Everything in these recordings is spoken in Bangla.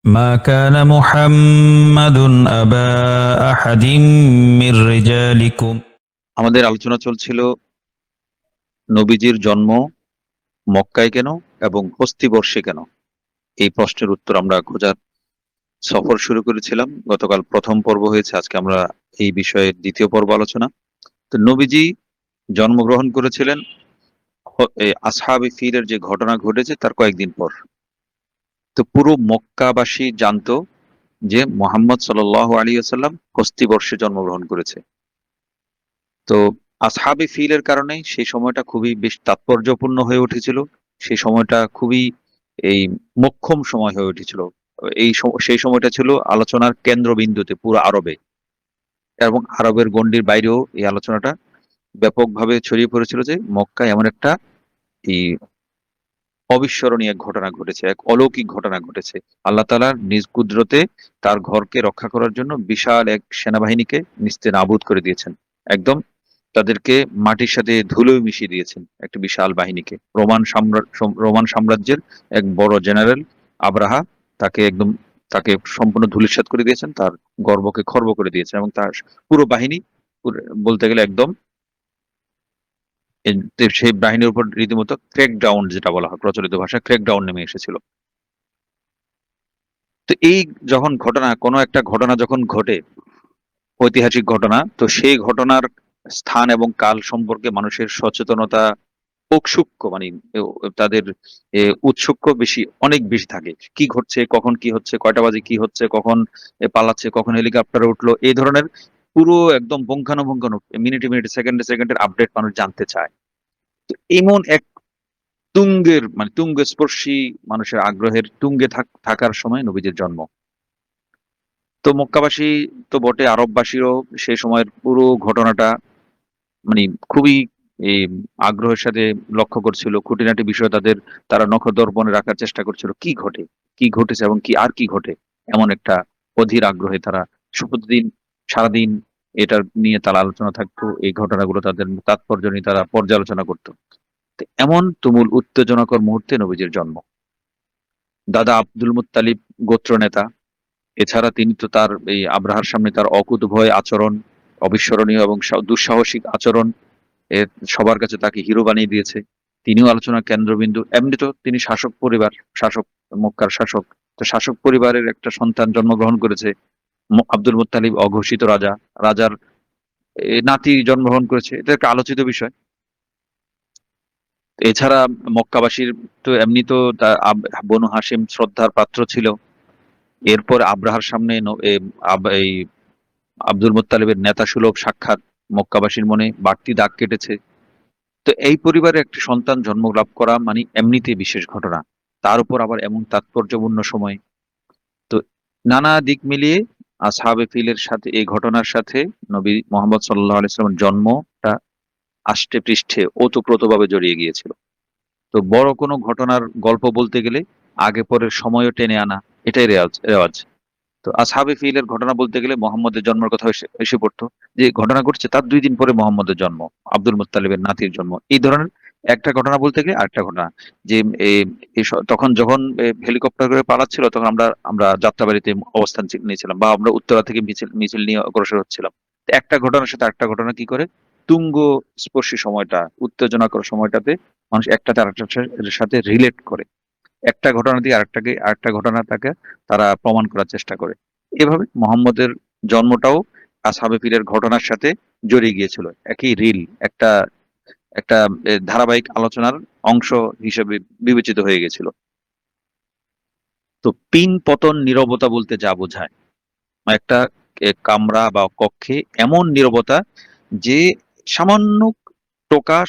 ما كان محمد أبا أحد من رجالكم। আমাদের আলোচনা চলছিল নবীজির জন্ম মক্কায় কেন এবং হস্তিবর্ষে কেন। এই প্রশ্নের উত্তর আমরা খোঁজার সফর শুরু করেছিলাম। গতকাল প্রথম পর্ব হয়েছে, আজকে আমরা এই বিষয়ে দ্বিতীয় পর্ব আলোচনা। তো নবীজি জন্মগ্রহণ করেছিলেন আসহাবে ফিলের যে ঘটনা ঘটেছে তার কয়েকদিন পর। তো পুরো মক্কাবাসী জানতো যে মোহাম্মদ সাল্লাল্লাহু আলাইহি ওয়াসাল্লাম হস্তিবর্ষে জন্মগ্রহণ করেছে। তো আসহাবে ফিলের কারণে সেই সময়টা খুবই বেশ তাৎপর্যপূর্ণ হয়ে উঠেছিল। সেই সময়টা খুবই এই মোক্ষম সময় হয়ে উঠেছিল। সেই সময়টা ছিল আলোচনার কেন্দ্রবিন্দুতে পুরো আরবে, এবং আরবের গণ্ডির বাইরেও এই আলোচনাটা ব্যাপকভাবে ছড়িয়ে পড়েছিল যে মক্কায় এমন একটা এই অবিস্মরণীয় এক ঘটনা ঘটেছে, এক অলৌকিক ঘটনা ঘটেছে। আল্লাহ তাআলার নিজ কুদরতে তার ঘরকে রক্ষা করার জন্য বিশাল এক সেনাবাহিনীকে নিস্তেনাবুদ করে দিয়েছেন। একদম তাদেরকে মাটির সাথে ধুলোয় মিশিয়ে দিয়েছেন, একটা বিশাল বাহিনীকে। রোমান সাম্রাজ্যের এক বড় জেনারেল আব্রাহা তাকে সম্পূর্ণ ধূলিসাৎ করে দিয়েছেন, তার গর্বকে খর্ব করে দিয়েছেন, এবং তার পুরো বাহিনী বলতে গেলে একদম সেই বাহিনীর উপর রীতিমতো ক্র্যাকডাউন, যেটা বলা হয় প্রচলিত ভাষায়, ক্র্যাকডাউন নেমে এসেছিল। তো এই যখন কোনো একটা ঘটনা যখন ঘটে, ঐতিহাসিক ঘটনা, তো সেই ঘটনার স্থান এবং কাল সম্পর্কে মানুষের সচেতনতা ঔৎসুক্য, মানে তাদের উৎসুক্য অনেক বেশি থাকে। কি ঘটছে, কখন কি হচ্ছে, কয়টা বাজে কি হচ্ছে, কখন পালাচ্ছে, কখন হেলিকপ্টারে উঠলো, এই ধরনের পুরো একদম পুঙ্খানুপুঙ্খানু মিনিটে মিনিটে সেকেন্ডে সেকেন্ডের আপডেট মানুষ জানতে চায়। তো এমন এক তুঙ্গস্পর্শী মানুষের আগ্রহের তুঙ্গে থাকার সময় নবীজির জন্ম। তো মক্কাবাসী তো বটে, আরববাসীরও সেই সময়ের পুরো ঘটনাটা মানে খুবই এই আগ্রহের সাথে লক্ষ্য করছিল। খুঁটিনাটি বিষয় তারা নখদর্পণে রাখার চেষ্টা করছিল, কি ঘটে, কি ঘটেছে এবং কি ঘটে। এমন একটা অধীর আগ্রহে তারা প্রতিদিন সারাদিন এটার নিয়ে তারা আলোচনা থাকতো, এই ঘটনাগুলো তাদের তাৎপর্য নিয়ে তারা পর্যালোচনা করতো। তো এমন তুমুল উত্তেজনাকর মুহূর্তে নবীজির জন্ম। দাদা আব্দুল মুত্তালিব গোত্র নেতা, এছাড়া তিনি তো তার এই আব্রাহার সামনে তার অকুতোভয় আচরণ, অবিস্মরণীয় এবং দুঃসাহসিক আচরণ, এর সবার কাছে তাকে হিরো বানিয়ে দিয়েছে। তিনিও আলোচনার কেন্দ্রবিন্দু। এমনি তো তিনি শাসক, মক্কার শাসক। তো শাসক পরিবারের একটা সন্তান জন্মগ্রহণ করেছে। আব্দুল মুত্তালিব অঘোষিত রাজা, রাজার নাতি জন্মগ্রহণ করেছে, এটা একটা আলোচিত বিষয়। এছাড়া মক্কাবাসীর তো এমনি তো বনু হাশিম শ্রদ্ধার পাত্র ছিল। এরপর আব্রাহার সামনে এই আব্দুল মুত্তালিবের নেতা সুলভ সাক্ষাৎ মক্কাবাসীর মনে বাড়তি দাগ কেটেছে। তো এই পরিবারে একটি সন্তান জন্মলাভ করা মানে এমনিতে বিশেষ ঘটনা, তার উপর আবার এমন তাৎপর্যপূর্ণ সময়। তো নানা দিক মিলিয়ে আসহাবে ফিলের সাথে, এই ঘটনার সাথে নবী মোহাম্মদ সাল্লাল্লাহু আলাইহি ওয়াসাল্লামের জন্মটা আষ্টে পৃষ্ঠে ওতপ্রোতভাবে জড়িয়ে গিয়েছিল। তো বড় কোনো ঘটনার গল্প বলতে গেলে আগে পরের সময়ও টেনে আনা, এটাই রেওয়াজ। তো আসহাবে ফিলের ঘটনা বলতে গেলে মোহাম্মদের জন্মের কথা এসে এসে পড়তো। যে ঘটনা ঘটছে তার 2 দিন পরে মোহাম্মদের জন্ম, আব্দুল মুত্তালিবের নাতির জন্ম। এই ধরনের একটা ঘটনা বলতে গেলে আরেকটা ঘটনা, যে তখন যখন হেলিকপ্টার করে পালাচ্ছিল, তখন আমরা আমরা যাত্রাবাড়িতে অবস্থান নিয়েছিলাম, বা আমরা উত্তরা থেকে মিছিল মিছিল নিয়ে অগ্রসর হচ্ছিলাম। তো একটা ঘটনার সাথে আরেকটা ঘটনা কি করে তুঙ্গ স্পর্শী সময়টা, উত্তেজনাকর সময়টাতে মানুষ একটাতে আরেকটার সাথে রিলেট করে। একটা ঘটনা দিয়ে আরেকটা ঘটনা তাকে তারা প্রমাণ করার চেষ্টা করে। এভাবে মোহাম্মদের জন্মটাও আসহাবে ফিলের ঘটনার সাথে জড়িয়ে গিয়েছিল। একই রিল, একটা একটা ধারাবাহিক আলোচনার অংশ হিসেবে বিবেচিত হয়ে গেছিল। তো পিন পতন নীরবতা বলতে যা বোঝায়, একটা কামরা বা কক্ষে এমন নীরবতা যে সামান্য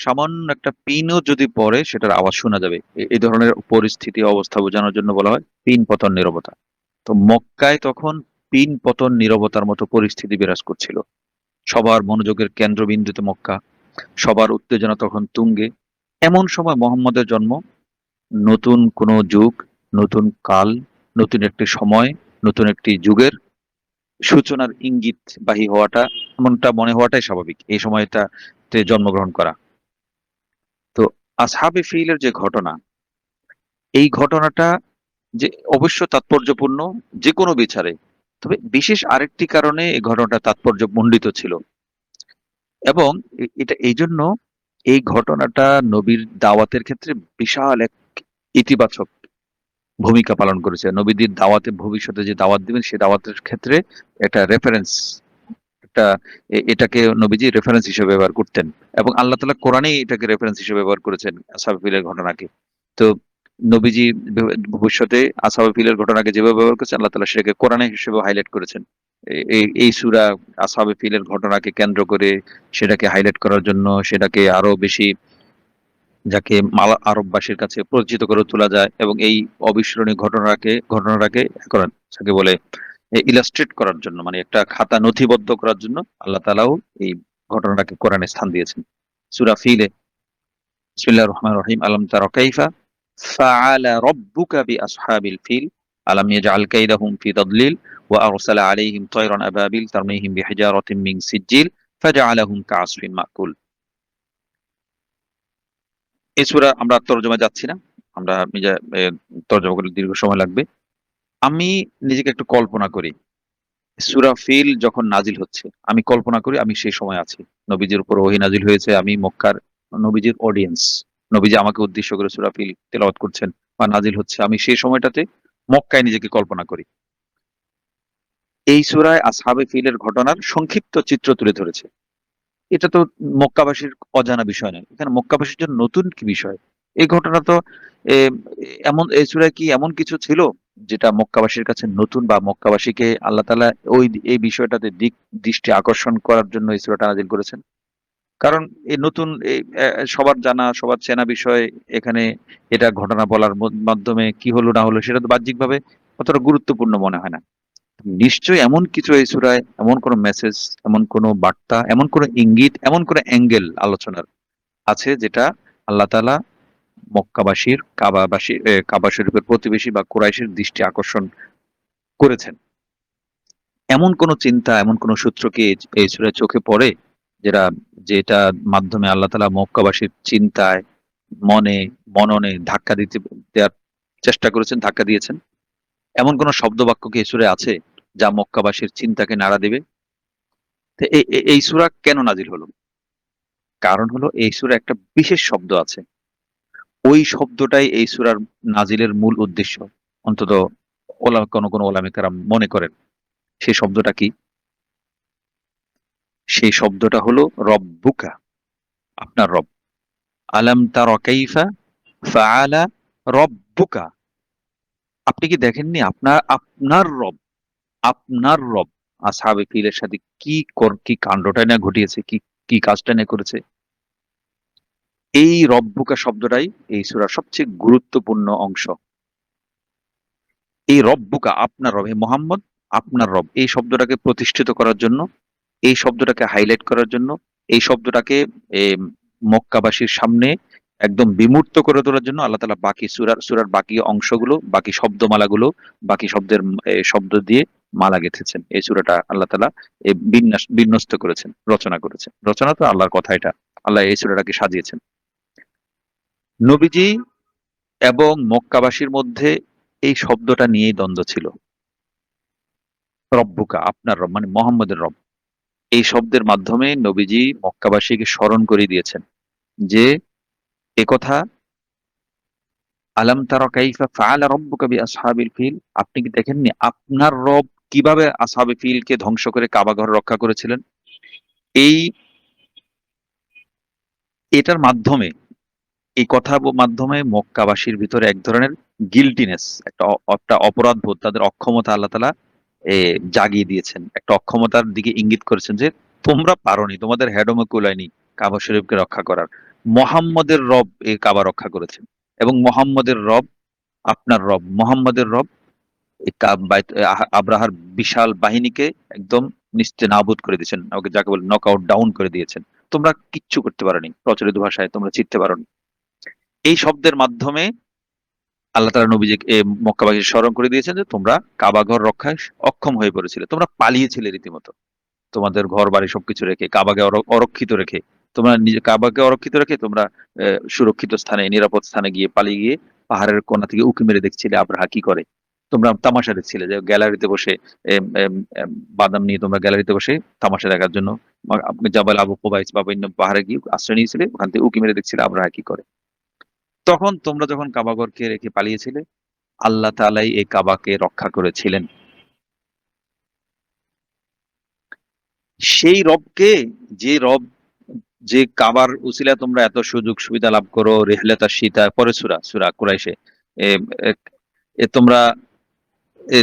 সামান্য একটা পিনও যদি পড়ে সেটার আওয়াজ শোনা যাবে। এই ধরনের পরিস্থিতি অবস্থা বোঝানোর জন্য বলা হয় পিন পতন নীরবতা। তো মক্কায় তখন পিন পতন নীরবতার মতো পরিস্থিতি বিরাজ করছিল। সবার মনোযোগের কেন্দ্রবিন্দুতে মক্কা, সবার উত্তেজনা তখন তুঙ্গে। এমন সময় মোহাম্মদের জন্ম। নতুন কোন যুগ, নতুন কাল, নতুন একটি সময়, নতুন একটি যুগের সূচনার ইঙ্গিতবাহী হওয়াটা, এমনটা মনে হওয়াটাই স্বাভাবিক এই সময়টাতে জন্মগ্রহণ করা। তো আসহাবে ফিলের যে ঘটনা, এই ঘটনাটা যে অবশ্য তাৎপর্যপূর্ণ যে কোনো বিচারে, তবে বিশেষ আরেকটি কারণে এই ঘটনাটা তাৎপর্যমণ্ডিত ছিল। এবং এটা এই জন্য এই ঘটনাটা নবীর দাওয়াতের ক্ষেত্রে বিশাল এক ইতিবাচক ভূমিকা পালন করেছে। নবীদের দাওয়াতে ভবিষ্যতে যে দাওয়াত দিবেন সে দাওয়াতের ক্ষেত্রে একটা রেফারেন্স, একটা এটাকে নবীজি রেফারেন্স হিসেবে ব্যবহার করতেন। এবং আল্লাহ তাআলা কোরআনেই এটাকে রেফারেন্স হিসেবে ব্যবহার করেছেন আসহাবে ফিলের ঘটনাকে। তো নবীজি ভবিষ্যতে আসহাবে ফিলের ঘটনাকে যেভাবে ব্যবহার করেছেন আল্লাহ তাআলা সেটাকে কোরআনে হিসেবে হাইলাইট করেছেন। এই সূরা আসহাবে ফিলের ঘটনাকে কেন্দ্র করে সেটাকে হাইলাইট করার জন্য, সেটাকে আরো বেশি যাকে আরববাসীর কাছে পরিচিত করে তোলা যায় এবং এই অবিস্মরণীয় ঘটনাটাকে করেন যাকে বলে ইলাস্ট্রেট করার জন্য, মানে একটা খাতা নথিবদ্ধ করার জন্য আল্লাহ তাআলাও এই ঘটনাটাকে কোরআনে স্থান দিয়েছেন। সূরা ফিলে বিসমিল্লাহির রহমানির রহিম আলাম তারা কাইফা ফাআলা রাব্বুকা বিআসহাবিল ফিল আলাম ইয়াজআল কাইদাহুম ফি তাদলিল ওয়া আরসালা আলাইহিম তায়রান আবাবিল তারমিহিম বিহিজারাতিন মিন সিজ্জিল ফাজআলাহুম কাআসফিন মাকুল। এই সূরা আমরা তরজমায় যাচ্ছি না। আমরা নিজে তরজমা করলে দীর্ঘ সময় লাগবে। আমি নিজেকে একটু কল্পনা করি। সূরা ফিল যখন নাজিল হচ্ছে, আমি কল্পনা করি আমি সেই সময় আছি। নবীজির উপর ওহী নাজিল হয়েছে। আমি মক্কার নবীজির অডিয়েন্স। নবীজি আমাকে উদ্দেশ্য করে সূরা ফিল তেলাওয়াত করছেন বা নাজিল হচ্ছে। আমি সেই সময়টাতে মক্কায় নিজেকে কল্পনা করি। এই সূরায় আসহাবে ফিলের ঘটনার সংক্ষিপ্ত চিত্র তুলে ধরেছে। এটা তো মক্কাবাসীর অজানা বিষয় নয়। এখানে মক্কাবাসীর জন্য নতুন কি বিষয়? এই ঘটনা তো এ এই সূরায় কি এমন কিছু ছিল যেটা মক্কাবাসীর কাছে নতুন বা মক্কাবাসীকে আল্লাহ তাআলা এই বিষয়টাতে দৃষ্টি আকর্ষণ করার জন্য এই সূরাটা নাযিল করেছেন? কারণ এই নতুন এই সবার জানা, সবার চেনা বিষয়, এখানে এটা ঘটনা বলার মাধ্যমে কি হলো না হলো সেটা তো বাহ্যিকভাবে অতটা গুরুত্বপূর্ণ মনে হয় না। নিশ্চয়ই এমন কিছু এই সূরায়, এমন কোন মেসেজ, এমন কোন বার্তা, এমন কোন ইঙ্গিত, এমন কোন অ্যাঙ্গেল আলোচনার আছে যেটা আল্লাহ তাআলা মক্কাবাসীর কাবা শরীফের প্রতিবেশী বা কুরাইশের দৃষ্টি আকর্ষণ করেছেন। এমন কোন চিন্তা, এমন কোন সূত্র কি এই সূরায় চোখে পড়ে যেটার মাধ্যমে আল্লাহ তাআলা মক্কাবাসীর চিন্তায়, মনে, মননে দেওয়ার চেষ্টা করেছেন, ধাক্কা দিয়েছেন? এমন কোন শব্দবাক্য কি এই সূরায় আছে যা মক্কাবাসীর চিন্তাকে নাড়া দেবে? তো এই সূরা কেন নাজিল হলো? কারণ হলো এই সূরায় একটা বিশেষ শব্দ আছে। ওই শব্দটাই এই সূরার নাজিলের মূল উদ্দেশ্য। অন্তত কোন ওলামায়ে কেরাম মনে করেন। সেই শব্দটা কি? সেই শব্দটা হলো রব্বুকা, আপনার রব। আলাম তারা কাইফা ফাআলা রব্বুকা। আপনি কি দেখেননি আপনার রব আসহাবে ফিলের সাথে কি কাণ্ডটা না ঘটিয়েছে, কি কাজটা না করেছে? এই রব্বুকা শব্দটাই এই সূরার সবচেয়ে গুরুত্বপূর্ণ অংশ। এই রব্বুকা আপনার রব, হে মোহাম্মদ আপনার রব, এই শব্দটাকে প্রতিষ্ঠিত করার জন্য, এই শব্দটাকে হাইলাইট করার জন্য, এই শব্দটাকে মক্কাবাসীর সামনে একদম বিমূর্ত করে তোলার জন্য আল্লাহ তাআলা বাকি সূরার বাকি অংশগুলো, বাকি শব্দমালাগুলো, বাকি শব্দ দিয়ে মালা গেঁথেছেন। এই সূরাটা আল্লাহ তাআলা বিন্যস্ত করেছেন, রচনা করেছেন। রচনা তো আল্লাহর কথা এটা। আল্লাহ এই সূরাটাকে সাজিয়েছেন। নবীজি এবং মক্কাবাসীর মধ্যে এই শব্দটা নিয়েই দ্বন্দ্ব ছিল। রব্বুকা আপনার রব মানে মোহাম্মদের রব। এই শব্দের মাধ্যমে নবীজি মক্কাবাসীকে স্মরণ করিয়ে দিয়েছেন যে একথা আলাম তারা কাইফা ফাআলা রাব্বুকা বিআসহাবিল ফিল, আপনি কি দেখেননি আপনার রব কিভাবে আসহাবে ফিলকে ধ্বংস করে কাবা ঘর রক্ষা করেছিলেন? এই এটার মাধ্যমে, এই কথার মাধ্যমে মক্কাবাসীর ভিতরে এক ধরনের গিল্টিনেস, একটা অপরাধবোধ, তাদের অক্ষমতা আল্লাহ তাআলা জাগিয়ে দিয়েছেন। একটা অক্ষমতার দিকে ইঙ্গিত করেছেন যে তোমরা পারোনি, তোমাদের হেডমে কুলায়নি কাবা শরীফকে রক্ষা করার। মোহাম্মদের রব এই কাবা রক্ষা করেছেন এবং মোহাম্মদের রব আপনার রব, মোহাম্মদের রব এই আব্রাহার বিশাল বাহিনীকে একদম নিস্তেনাবুদ করে দিয়েছেন, ওকে যাকে বলে নক আউট ডাউন করে দিয়েছেন। তোমরা কিচ্ছু করতে পারোনি, প্রচলিত ভাষায় তোমরা জিততে পারোনি। এই শব্দের মাধ্যমে আল্লাহ তাআলা নবীজিকে মক্কাবাসীকে স্মরণ করে দিয়েছেন যে তোমরা কাবা ঘর রক্ষায় অক্ষম হয়ে পড়েছিলে। তোমরা পালিয়েছিলে রীতিমতো। তোমাদের ঘর বাড়ি সবকিছু রেখে, কাবাকে অরক্ষিত রেখে তোমরা নিজে কাবাকে অরক্ষিত রেখে তোমরা সুরক্ষিত স্থানে, নিরাপদ স্থানে গিয়ে পালিয়ে গিয়ে পাহাড়ের কোণা থেকে উঁকি মেরে দেখছিলে আব্রাহা কি করে। তোমরা তামাশা দেখছিলে যে গ্যালারিতে বসে এম, এম, এম, বাদাম নিয়ে তোমরা গ্যালারিতে বসে তামাশা দেখার জন্য আপনি জাবাল আবু কুবাইস বা অন্য পাহাড়ে গিয়ে আশ্রয় নিয়েছিলে, ওখান থেকে উঁকি মেরে দেখছিলে আব্রাহা কি করে। তখন তোমরা যখন কাবাঘরকে রেখে পালিয়েছিলে, আল্লাহ তাআলাই এই কাবাকে রক্ষা করেছিলেন। সেই রবকে, যে রব, যে কাবার উসিলায় তোমরা এত সুযোগ সুবিধা লাভ করো, রেহলাতা সীতা পরে সূরা সূরা কুরাইশে এ এ- এ তোমরা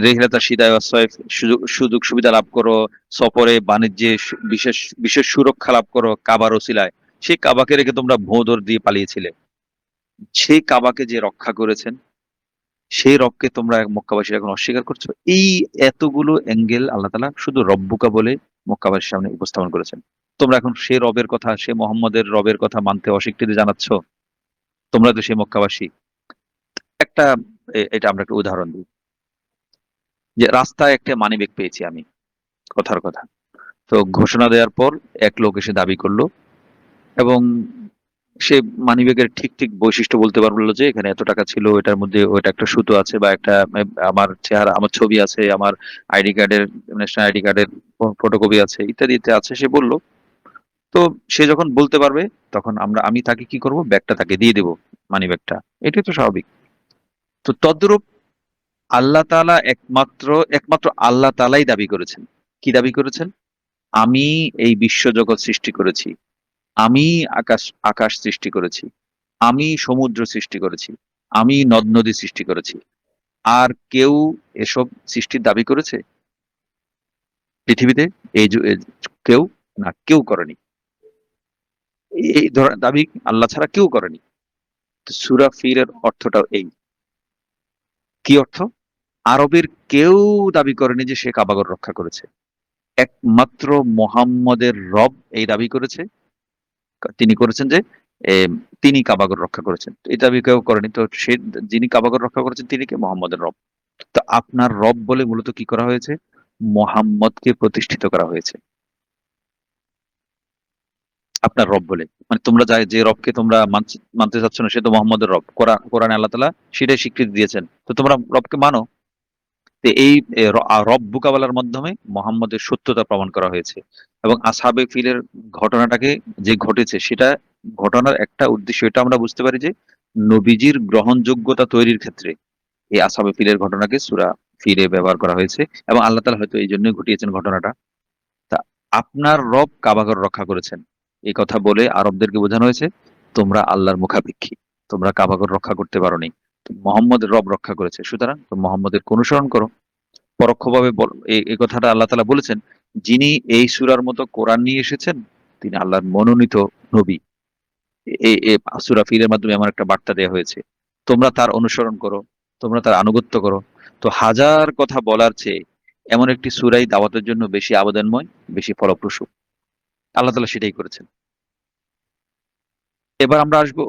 রেহলাতা সীতা ওয়াস সয়ফ সুযোগ সুযোগ সুবিধা লাভ করো, সফরে বাণিজ্যে বিশেষ বিশেষ সুরক্ষা লাভ করো কাবার উসিলায়। সেই কাবাকে রেখে তোমরা ভোঁদর দিয়ে পালিয়েছিলে। সেই কাবাকে যে রক্ষা করেছেন, সেই রবকে তোমরা মক্কাবাসীরা এখন অস্বীকার করছো। এই এতগুলো অ্যাঙ্গেল আল্লাহ তাআলা শুধু রব্বুকা বলে মক্কাবাসীর সামনে উপস্থাপন করেছেন। তোমরা এখন সে রবের কথা, সে মোহাম্মদের রবের কথা মানতে অস্বীকৃতি জানাচ্ছ। তোমরা তো সেই মক্কাবাসী। একটা এটা আমরা একটা উদাহরণ দিই, যে রাস্তায় একটা মানিব্যাগ পেয়েছি আমি, কথার কথা। তো ঘোষণা দেওয়ার পর এক লোক এসে দাবি করলো, এবং সে মানিব্যাগের ঠিক ঠিক বৈশিষ্ট্য বলতে পারলো যে এখানে এত টাকা ছিল, এটার মধ্যে ওইটা একটা সুতো আছে, বা একটা আমার চেহারা, আমার ছবি আছে, আমার আইডি কার্ডের, ন্যাশনাল আইডি কার্ডের ফটোকপি আছে, ইত্যাদি ইত্যাদি আছে, সে বলল। তো সে যখন বলতে পারবে, তখন আমি তাকে কি করব, ব্যাগটা তাকে দিয়ে দেবো, মানিব্যাগটা। এটাই তো স্বাভাবিক। তো তদ্রূপ আল্লাহ তাআলা একমাত্র একমাত্র আল্লাহ তাআলাই দাবি করেছেন। কি দাবি করেছেন? আমি এই বিশ্বজগৎ সৃষ্টি করেছি, আমি আকাশ আকাশ সৃষ্টি করেছি, আমি সমুদ্র সৃষ্টি করেছি, আমি নদ নদী সৃষ্টি করেছি। আর কেউ এসব সৃষ্টির দাবি করেছে পৃথিবীতে? এই কেউ, না, কেউ করেনি। এই ধরনের দাবি আল্লাহ ছাড়া কেউ করেনি। তো সূরা ফিলের অর্থটাও এই। কি অর্থ? আরবের কেউ দাবি করেনি যে সে কাবাগর রক্ষা করেছে। একমাত্র মোহাম্মদের রব এই দাবি করেছে। তিনি করেছেন যে এ, তিনি কাবাগর রক্ষা করেছেন। তো এই দাবি কেউ করেনি। তো সে, যিনি কাবাগর রক্ষা করেছেন তিনি কে? মোহাম্মদের রব। তো আপনার রব বলে মূলত কি করা হয়েছে? মোহাম্মদকে প্রতিষ্ঠিত করা হয়েছে আপনার রব বলে। মানে তোমরা যে রবকে তোমরা মানতে চাচ্ছ না, সে তো মোহাম্মদের রব। কোরআনে আল্লাহ তাআলা সেটাই স্বীকৃতি দিয়েছেন। তো তোমরা রবকে মানো। তো এই রব্বুকা বলার মাধ্যমে মোহাম্মদের সত্যতা প্রমাণ করা হয়েছে। এবং আসহাবে ফিলের ঘটনাটাকে যে ঘটেছে, সেটা ঘটনার একটা উদ্দেশ্য এটা আমরা বুঝতে পারি যে নবীজির গ্রহণযোগ্যতা তৈরির ক্ষেত্রে এই আসহাবে ফিলের ঘটনাকে সূরা ফিলে ব্যবহার করা হয়েছে। এবং আল্লাহ তাআলা হয়তো এই জন্যই ঘটিয়েছেন ঘটনাটা। তা আপনার রব কাবাগর রক্ষা করেছেন, এই কথা বলে আরবদেরকে বোঝানো হয়েছে তোমরা আল্লাহর মুখাপেক্ষী, তোমরা কাবাগর রক্ষা করতে পারোনি, মোহাম্মদের রব রক্ষা করেছে, সুতরাং মোহাম্মদের অনুসরণ করো। পরোক্ষভাবে এই কথাটা আল্লাহ তাআলা বলেছেন, যিনি এই সূরার মতো কোরআন নিয়ে এসেছেন তিনি আল্লাহর মনোনীত নবী। এই সূরা ফিলের মাধ্যমে এমন একটা বার্তা দেওয়া হয়েছে, তোমরা তার অনুসরণ করো, তোমরা তার আনুগত্য করো। তো হাজার কথা বলার চেয়ে এমন একটি সূরাই দাওয়াতের জন্য বেশি আবেদনময়, বেশি ফলপ্রসূ। আল্লাহ তাআলা সেটাই করেছেন। এবার আমরা আসবো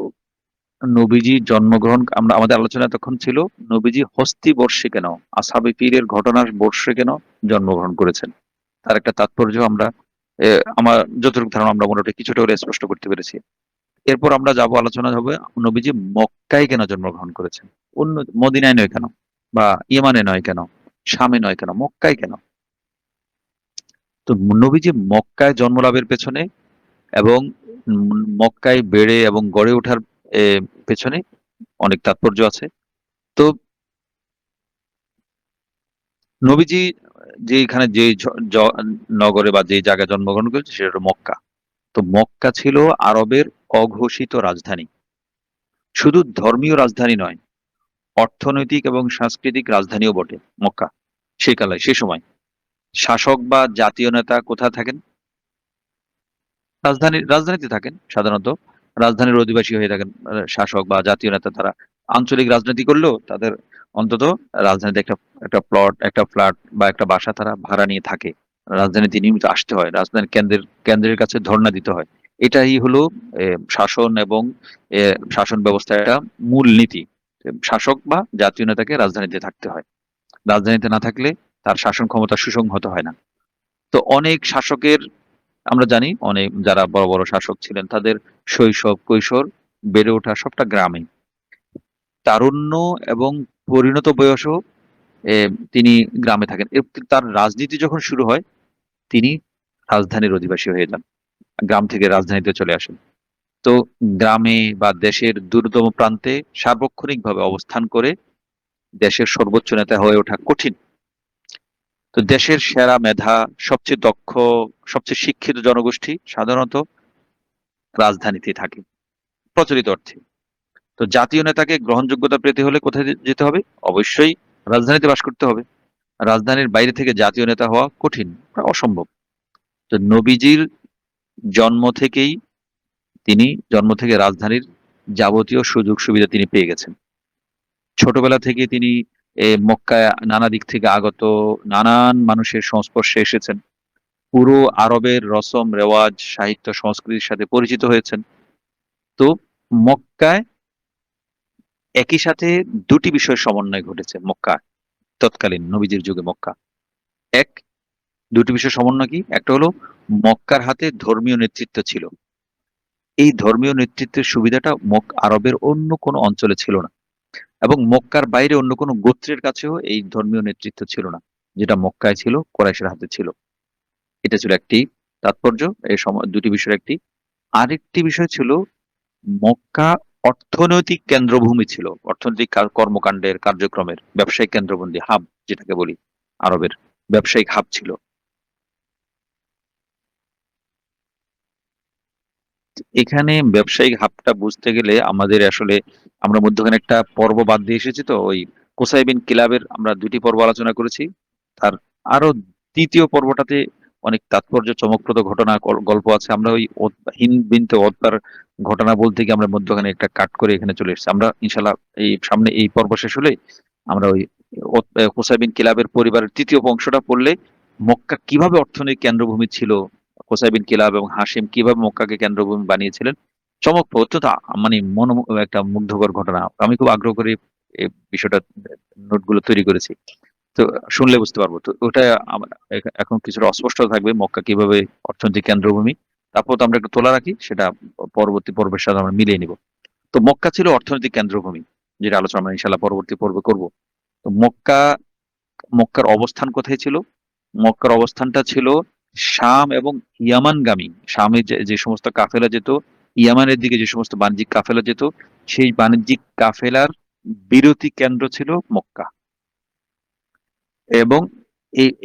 নবীজি জন্মগ্রহণ। আমাদের আলোচনা তখন ছিল নবীজি হস্তি বর্ষে কেন, আসহাবে ফিলের ঘটনার বর্ষে কেন জন্মগ্রহণ করেছেন। তার একটা তাৎপর্য আমরা এ, আমার যতটুকু ধারণা আমরা মোটামুটি কিছুটা হলে স্পষ্ট করতে পেরেছি। এরপর আমরা যাব, আলোচনা হবে নবীজি মক্কায় কেন জন্মগ্রহণ করেছেন, অন্য মদিনায় নয় কেন, বা ইয়েমানে নয় কেন, শামে নয় কেন, মক্কায় কেন। তো নবীজি মক্কায় জন্মলাভের পেছনে এবং মক্কায় বেড়ে এবং গড়ে ওঠার এ, পেছনে অনেক তাৎপর্য আছে। তো নবীজি যেখানে যে নগরে বা যে জায়গায় জন্মগ্রহণ করেছে সেটা হলো মক্কা। তো মক্কা ছিল আরবের অঘোষিত রাজধানী। শুধু ধর্মীয় রাজধানী নয়, অর্থনৈতিক এবং সাংস্কৃতিক রাজধানীও বটে মক্কা। সেই কালে, সে সময় শাসক বা জাতীয় নেতা কোথায় থাকেন? রাজধানীতে থাকেন সাধারণত। রাজধানীর অধিবাসী হয়ে থাকেন শাসক বা জাতীয় নেতা। তারা আঞ্চলিক রাজনীতি করলেও তাদের অন্তত রাজধানীতে একটা একটা প্লট, একটা ফ্ল্যাট বা একটা বাসা তারা ভাড়া নিয়ে থাকে। রাজধানীতে নিয়মিত আসতে হয়, রাজধানীর কেন্দ্রের কাছে ধর্ণা দিতে হয়। এটাই হলো শাসন এবং এ, শাসন ব্যবস্থার একটা মূল নীতি। শাসক বা জাতীয় নেতাকে রাজধানীতে থাকতে হয়। রাজধানীতে না থাকলে তার শাসন ক্ষমতা সুসংহত হয় না। তো অনেক শাসকের আমরা জানি অনেক যারা বড় বড় শাসক ছিলেন তাদের শৈশব কৈশোর বেড়ে ওঠা সবটা গ্রামে। তারুণ্য এবং পরিণত বয়সও তিনি গ্রামে থাকেন। তার রাজনীতি যখন শুরু হয় তিনি রাজধানীর অধিবাসী হয়ে যান। গ্রাম থেকে রাজধানীতে চলে আসেন। তো গ্রামে বা দেশের দূরতম প্রান্তে সার্বক্ষণিকভাবে অবস্থান করে দেশের সর্বোচ্চ নেতা হয়ে ওঠা কঠিন। তো দেশের সেরা মেধা, সবচেয়ে দক্ষ, সবচেয়ে শিক্ষিত জনগোষ্ঠী সাধারণত রাজধানীতেই থাকে প্রচলিত অর্থে। তো জাতীয় নেতাকে গ্রহণযোগ্যতা পেতে হলে কোথায় যেতে হবে? অবশ্যই রাজধানীতে বাস করতে হবে। রাজধানীর বাইরে থেকে জাতীয় নেতা হওয়া কঠিন, প্রায় অসম্ভব। তো নবীজির জন্ম থেকেই জন্ম থেকে রাজধানীর যাবতীয় সুযোগ সুবিধা তিনি পেয়ে গেছেন। ছোটবেলা থেকে তিনি মক্কায় নানা দিক থেকে আগত নানান মানুষের সংস্পর্শে এসেছেন। পুরো আরবের রসম রেওয়াজ, সাহিত্য, সংস্কৃতির সাথে পরিচিত হয়েছেন। তো মক্কায় একই সাথে দুটি বিষয়ের সমন্বয় ঘটেছে মক্কা তৎকালীন নবীজির যুগে মক্কা। এক, দুটি বিষয়ের সমন্বয় কি? একটা হলো মক্কার হাতে ধর্মীয় নেতৃত্ব ছিল। এই ধর্মীয় নেতৃত্বের সুবিধাটা আরবের অন্য কোনো অঞ্চলে ছিল না। এবং মক্কার বাইরে অন্য কোনো গোত্রের কাছেও এই ধর্মীয় নেতৃত্ব ছিল না। যেটা মক্কায় ছিল, কুরাইশের হাতে ছিল। এটা ছিল একটি তাৎপর্য, এই দুটি বিষয়ের একটি। আরেকটি বিষয় ছিল মক্কা অর্থনৈতিক কেন্দ্রভূমি ছিল। অর্থনৈতিক কর্মকাণ্ডের, কার্যক্রমের ব্যবসায়িক কেন্দ্রবন্দী হাব যেটাকে বলি, আরবের ব্যবসায়িক হাব ছিল। এখানে ব্যবসায়িক হাবটা বুঝতে গেলে আমাদের আসলে আমরা মধ্যখানে একটা পর্ব বাদ দিয়ে এসেছি। তো ওই কোসাই বিন কিলাবের আমরা ২ টি পর্ব আলোচনা করেছি। তার আরো ৩য় পর্বটাতে অনেক তাৎপর্য চমকপ্রদ ঘটনা গল্প আছে। আমরা ওই হিন্দ বিনতে ওতবার ঘটনা বলতে গিয়ে আমরা মধ্যখানে একটা কাট করে এখানে চলে এসেছি। আমরা ইনশাআল্লাহ এই সামনে এই পর্ব শেষ হলে আমরা ওই কোসাই বিন কিলাবের পরিবারের ৩য় অংশটা পড়লে মক্কা কিভাবে অর্থনৈতিক কেন্দ্রভূমি ছিল, কোসাই বিন কিলাব এবং হাশিম কিভাবে মক্কাকে কেন্দ্রভূমি বানিয়েছিলেন, চমকপ্রদ অত্যন্ত মানে একটা মুগ্ধকর ঘটনা। আমি খুব আগ্রহ করে এই বিষয়টা নোটগুলো তৈরি করেছি। তো শুনলে বুঝতে পারবো। তো ওটা এখন কিছুটা অস্পষ্ট থাকবে মক্কা কিভাবে অর্থনৈতিক কেন্দ্রভূমি। তারপর তো আমরা একটু তোলা রাখি, সেটা পরবর্তী পর্বের সাথে আমরা মিলিয়ে নিব। তো মক্কা ছিল অর্থনৈতিক কেন্দ্রভূমি, যেটা আলোচনা আমরা ইনশাল্লাহ পরবর্তী পর্বে করব। তো মক্কার অবস্থান কোথায় ছিল? মক্কার অবস্থানটা ছিল শাম এবং ইয়ামানগামী। শামে যে সমস্ত কাফেলা যেত, ইয়ামানের দিকে যে সমস্ত বাণিজ্যিক কাফেলা যেত, সেই বাণিজ্যিক কাফেলার বিরতি কেন্দ্র ছিল মক্কা। এবং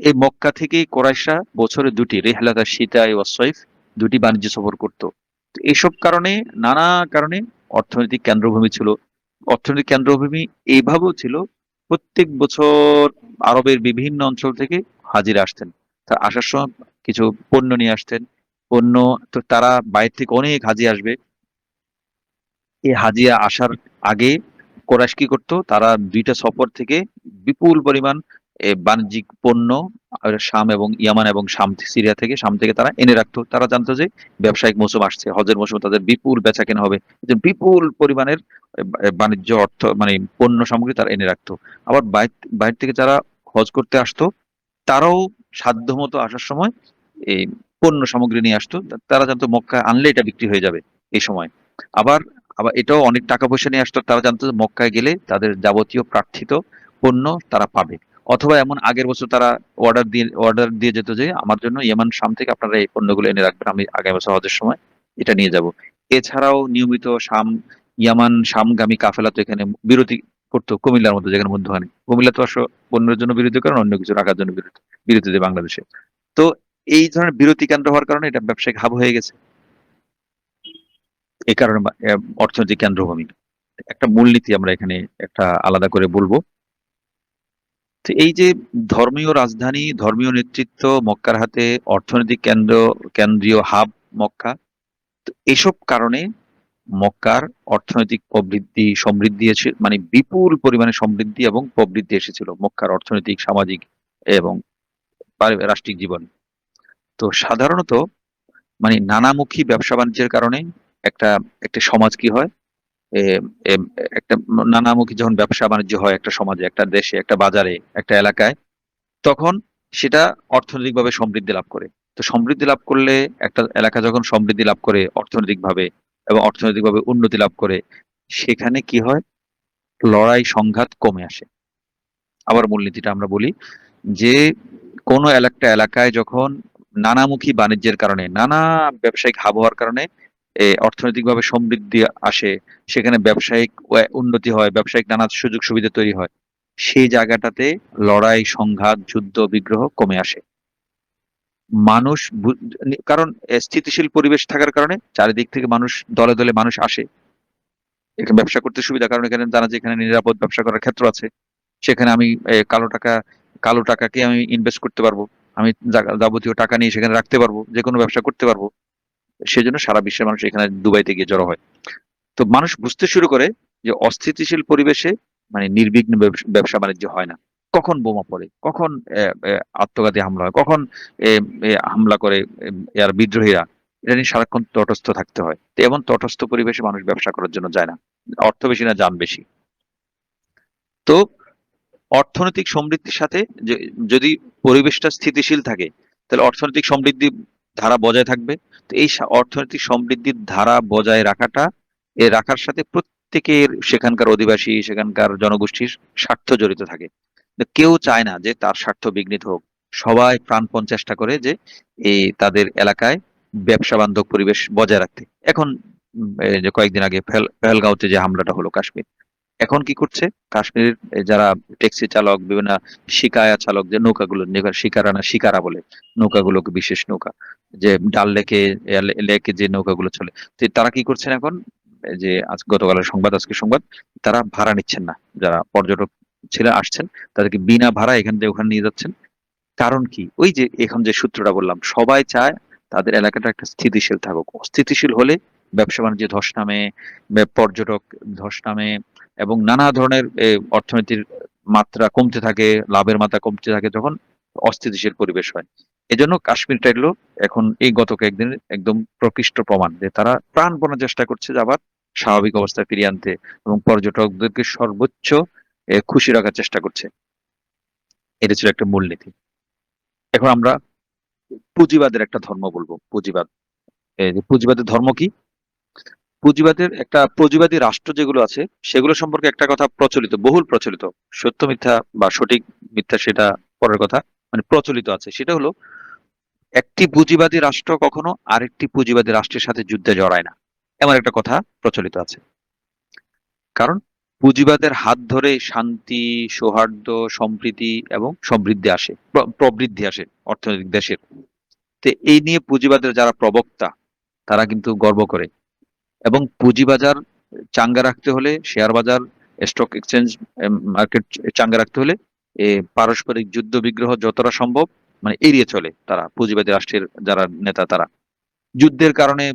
এই মক্কা থেকেই কোরাইশরা বছরে ২ টি রিহলাত আশ-শিতাই ওয়াস-সাইফ ২ টি বাণিজ্য সফর করত। তো এসব কারণে নানা কারণে অর্থনৈতিক কেন্দ্রভূমি ছিল। অর্থনৈতিক কেন্দ্রভূমি এইভাবেও ছিল প্রত্যেক বছর আরবের বিভিন্ন অঞ্চল থেকে হাজিরা আসতেন। তা আসার সময় কিছু পণ্য নিয়ে আসতেন। পণ্য, তো তারা বাইরে থেকে অনেক হাজি আসবে। এই হাজিরা আসার আগে কোরাইশ কি করতো? তারা ২ টা সফর থেকে বিপুল পরিমাণ বাণিজ্যিক পণ্য শাম এবং ইয়ামান এবং সিরিয়া থেকে, শাম থেকে তারা এনে রাখতো। তারা জানতো যে ব্যবসায়িক মৌসুম আসছে, হজের মৌসুমে তাদের বিপুল বেচাকেনা হবে। যে বিপুল পরিমাণের বাণিজ্য অর্থ মানে পণ্য সামগ্রী তারা এনে রাখতো। আবার বাইরে থেকে যারা হজ করতে আসতো তারাও সাধ্যমতো আসার সময় এই পণ্য সামগ্রী নিয়ে আসতো। তারা জানতো মক্কায় আনলে এটা বিক্রি হয়ে যাবে এই সময়। আবার আবার এটাও অনেক টাকা পয়সা নিয়ে আসতো। তারা জানতো যে মক্কায় গেলে তাদের যাবতীয় প্রার্থিত পণ্য তারা পাবে। অথবা এমন আগের বছর তারা অর্ডার দিয়ে যেত যে আমার জন্য ইয়েমান, শাম থেকে আপনারা এই পণ্যগুলো এনে রাখবেন। আমি আগামী বছর হজের সময় এটা নিয়ে যাব। এছাড়াও নিয়মিত ইয়ামান শামগামী কাফেলা তো এখানে বিরতি করতো কুমিল্লার মধ্যে, যেখানে মধ্যখানে। কুমিল্লা তো পণ্যের জন্য বিরতি করেন, অন্য কিছু রাখার জন্য বিরতি দেয় বাংলাদেশে। তো এই ধরনের বিরতি কেন্দ্র হওয়ার কারণে এটা ব্যবসায়িক হাব হয়ে গেছে। এই কারণে অর্থনৈতিক কেন্দ্রভূমি। একটা মূলনীতি আমরা এখানে একটা আলাদা করে বলবো। তো এই যে ধর্মীয় রাজধানী, ধর্মীয় নেতৃত্ব মক্কার হাতে, অর্থনৈতিক কেন্দ্রীয় হাব মক্কা। তো এসব কারণে মক্কার অর্থনৈতিক সমৃদ্ধি মানে বিপুল পরিমাণে সমৃদ্ধি এবং প্রবৃদ্ধি এসেছিল মক্কার অর্থনৈতিক, সামাজিক এবং রাষ্ট্রিক জীবন। তো সাধারণত মানে নানামুখী ব্যবসা বাণিজ্যের কারণে একটা একটা সমাজ কি হয়, এ এম একটা নানামুখী যখন ব্যবসা বাণিজ্য হয় একটা সমাজে, একটা দেশে, একটা বাজারে, একটা এলাকায়, তখন সেটা অর্থনৈতিকভাবে সমৃদ্ধি লাভ করে। তো সমৃদ্ধি লাভ করলে একটা এলাকা যখন সমৃদ্ধি লাভ করে অর্থনৈতিকভাবে এবং অর্থনৈতিকভাবে উন্নতি লাভ করে, সেখানে কি হয়? লড়াই সংঘাত কমে আসে। আবার মূলনীতিটা আমরা বলি যে কোনো একটা এলাকায় যখন নানামুখী বাণিজ্যের কারণে, নানা ব্যবসায়িক হাব হওয়ার কারণে অর্থনৈতিকভাবে সমৃদ্ধি আসে, সেখানে ব্যবসায়িক উন্নতি হয়, ব্যবসায়িক নানা সুযোগ সুবিধা তৈরি হয়। সেই জায়গাটাতে লড়াই, সংঘাত, যুদ্ধ, বিগ্রহ কমে আসে। মানুষ কারণ স্থিতিশীল পরিবেশ থাকার কারণে চারিদিক থেকে মানুষ দলে, দলে মানুষ আসে। এখানে ব্যবসা করতে সুবিধা, কারণ এখানে জানা যায় এখানে নিরাপদ ব্যবসা করার ক্ষেত্র আছে। সেখানে আমি কালো টাকাকে আমি ইনভেস্ট করতে পারবো। আমি যাবতীয় টাকা নিয়ে সেখানে রাখতে পারবো। যেকোনো ব্যবসা করতে পারবো। সেজন্য সারা বিশ্বের মানুষ এখানে দুবাইতে গিয়ে জড়ো হয়। তো মানুষ বুঝতে শুরু করে যে অস্থিতিশীল পরিবেশে মানে নির্বিঘ্ন ব্যবসা-বাণিজ্য হয় না। কখন বোমা পড়ে, কখন আত্মঘাতী হামলা হয়, কখন এ এ হামলা করে এর বিদ্রোহীরা। এটা নিয়ে সারাক্ষণ তটস্থ থাকতে হয়। তো এমন তটস্থ পরিবেশে মানুষ ব্যবসা করার জন্য যায় না। অর্থ বেশি না, যান বেশি। তো অর্থনৈতিক সমৃদ্ধির সাথে যে যদি পরিবেশটা স্থিতিশীল থাকে, তাহলে অর্থনৈতিক সমৃদ্ধির ধারা বজায় থাকবে। তো এই অর্থনৈতিক সমৃদ্ধির ধারা বজায় রাখার সাথে প্রত্যেকের, সেখানকার অধিবাসী, সেখানকার জনগোষ্ঠীর স্বার্থ জড়িত থাকে। তো কেউ চায় না যে তার স্বার্থ বিঘ্নিত হোক। সবাই প্রাণপণ চেষ্টা করে যে এই তাদের এলাকায় ব্যবসা বান্ধব পরিবেশ বজায় রাখতে। এখন এই যে কয়েকদিন আগে পেহেলগাঁওতে যে হামলাটা হলো কাশ্মীর, এখন কি করছে কাশ্মীরের যারা ট্যাক্সি চালক, বিভিন্ন শিকায়া চালক, যে নৌকাগুলো, শিকারা বলে নৌকাগুলোকে, বিশেষ নৌকা, যে ডাল লেকে লেকে যে নৌকাগুলো চলে, তো তারা কি করছেন এখন? এই যে আজ গতকালের সংবাদ, আজকের সংবাদ, তারা ভাড়া নিচ্ছেন না। যারা পর্যটক আসছেন, তাদেরকে বিনা ভাড়া এখান থেকে ওখানে নিয়ে যাচ্ছেন। কারণ কি? ওই যে এখন যে সূত্রটা বললাম, সবাই চায় তাদের এলাকাটা একটা স্থিতিশীল থাকুক। অস্থিতিশীল হলে ব্যবসা-বাণিজ্যে ধস নামে, পর্যটক ধস নামে, এবং নানা ধরনের অর্থনীতির মাত্রা কমতে থাকে, লাভের মাত্রা কমতে থাকে যখন অস্থিতিশীল পরিবেশ হয়। এজন্য কাশ্মীরটা এগুলো এখন এই গত কয়েকদিনের একদম প্রকৃষ্ট প্রমাণ যে তারা প্রাণপণে চেষ্টা করছে যে আবার স্বাভাবিক অবস্থায় ফিরিয়ে আনতে, এবং পর্যটকদেরকে সর্বোচ্চ খুশি রাখার চেষ্টা করছে। এটা ছিল একটা মূলনীতি। এখন আমরা পুঁজিবাদের একটা ধর্ম বলবো। পুঁজিবাদ। এই যে পুঁজিবাদের ধর্ম কি? পুঁজিবাদী রাষ্ট্র যেগুলো আছে, সেগুলো সম্পর্কে একটা কথা প্রচলিত, বহুল প্রচলিত। সত্য মিথ্যা বা সঠিক মিথ্যা সেটা পরের কথা। মানে প্রচলিত আছে। সেটা হলো, একটি পুঁজিবাদী রাষ্ট্র কখনো আরেকটি পুঁজিবাদী রাষ্ট্রের সাথে যুদ্ধে জড়ায় না। এমন একটা কথা প্রচলিত আছে। কারণ পুঁজিবাদের হাত ধরে শান্তি, সৌহার্দ্য, সম্প্রীতি এবং সমৃদ্ধি আসে, প্রবৃদ্ধি আসে অর্থনৈতিক দেশের। তো এই নিয়ে পুঁজিবাদের যারা প্রবক্তা, তারা কিন্তু গর্ব করে। এবং পুঁজিবাজার চাঙ্গা রাখতে হলে, শেয়ার বাজার, স্টক এক্সচেঞ্জ মার্কেট চাঙ্গা রাখতে হলে পারস্পরিক যুদ্ধ বিগ্রহ যতটা সম্ভব মানে এড়িয়ে চলে তারা, পুঁজিবাদী রাষ্ট্রের যারা নেতা তারা। যুদ্ধের কারণে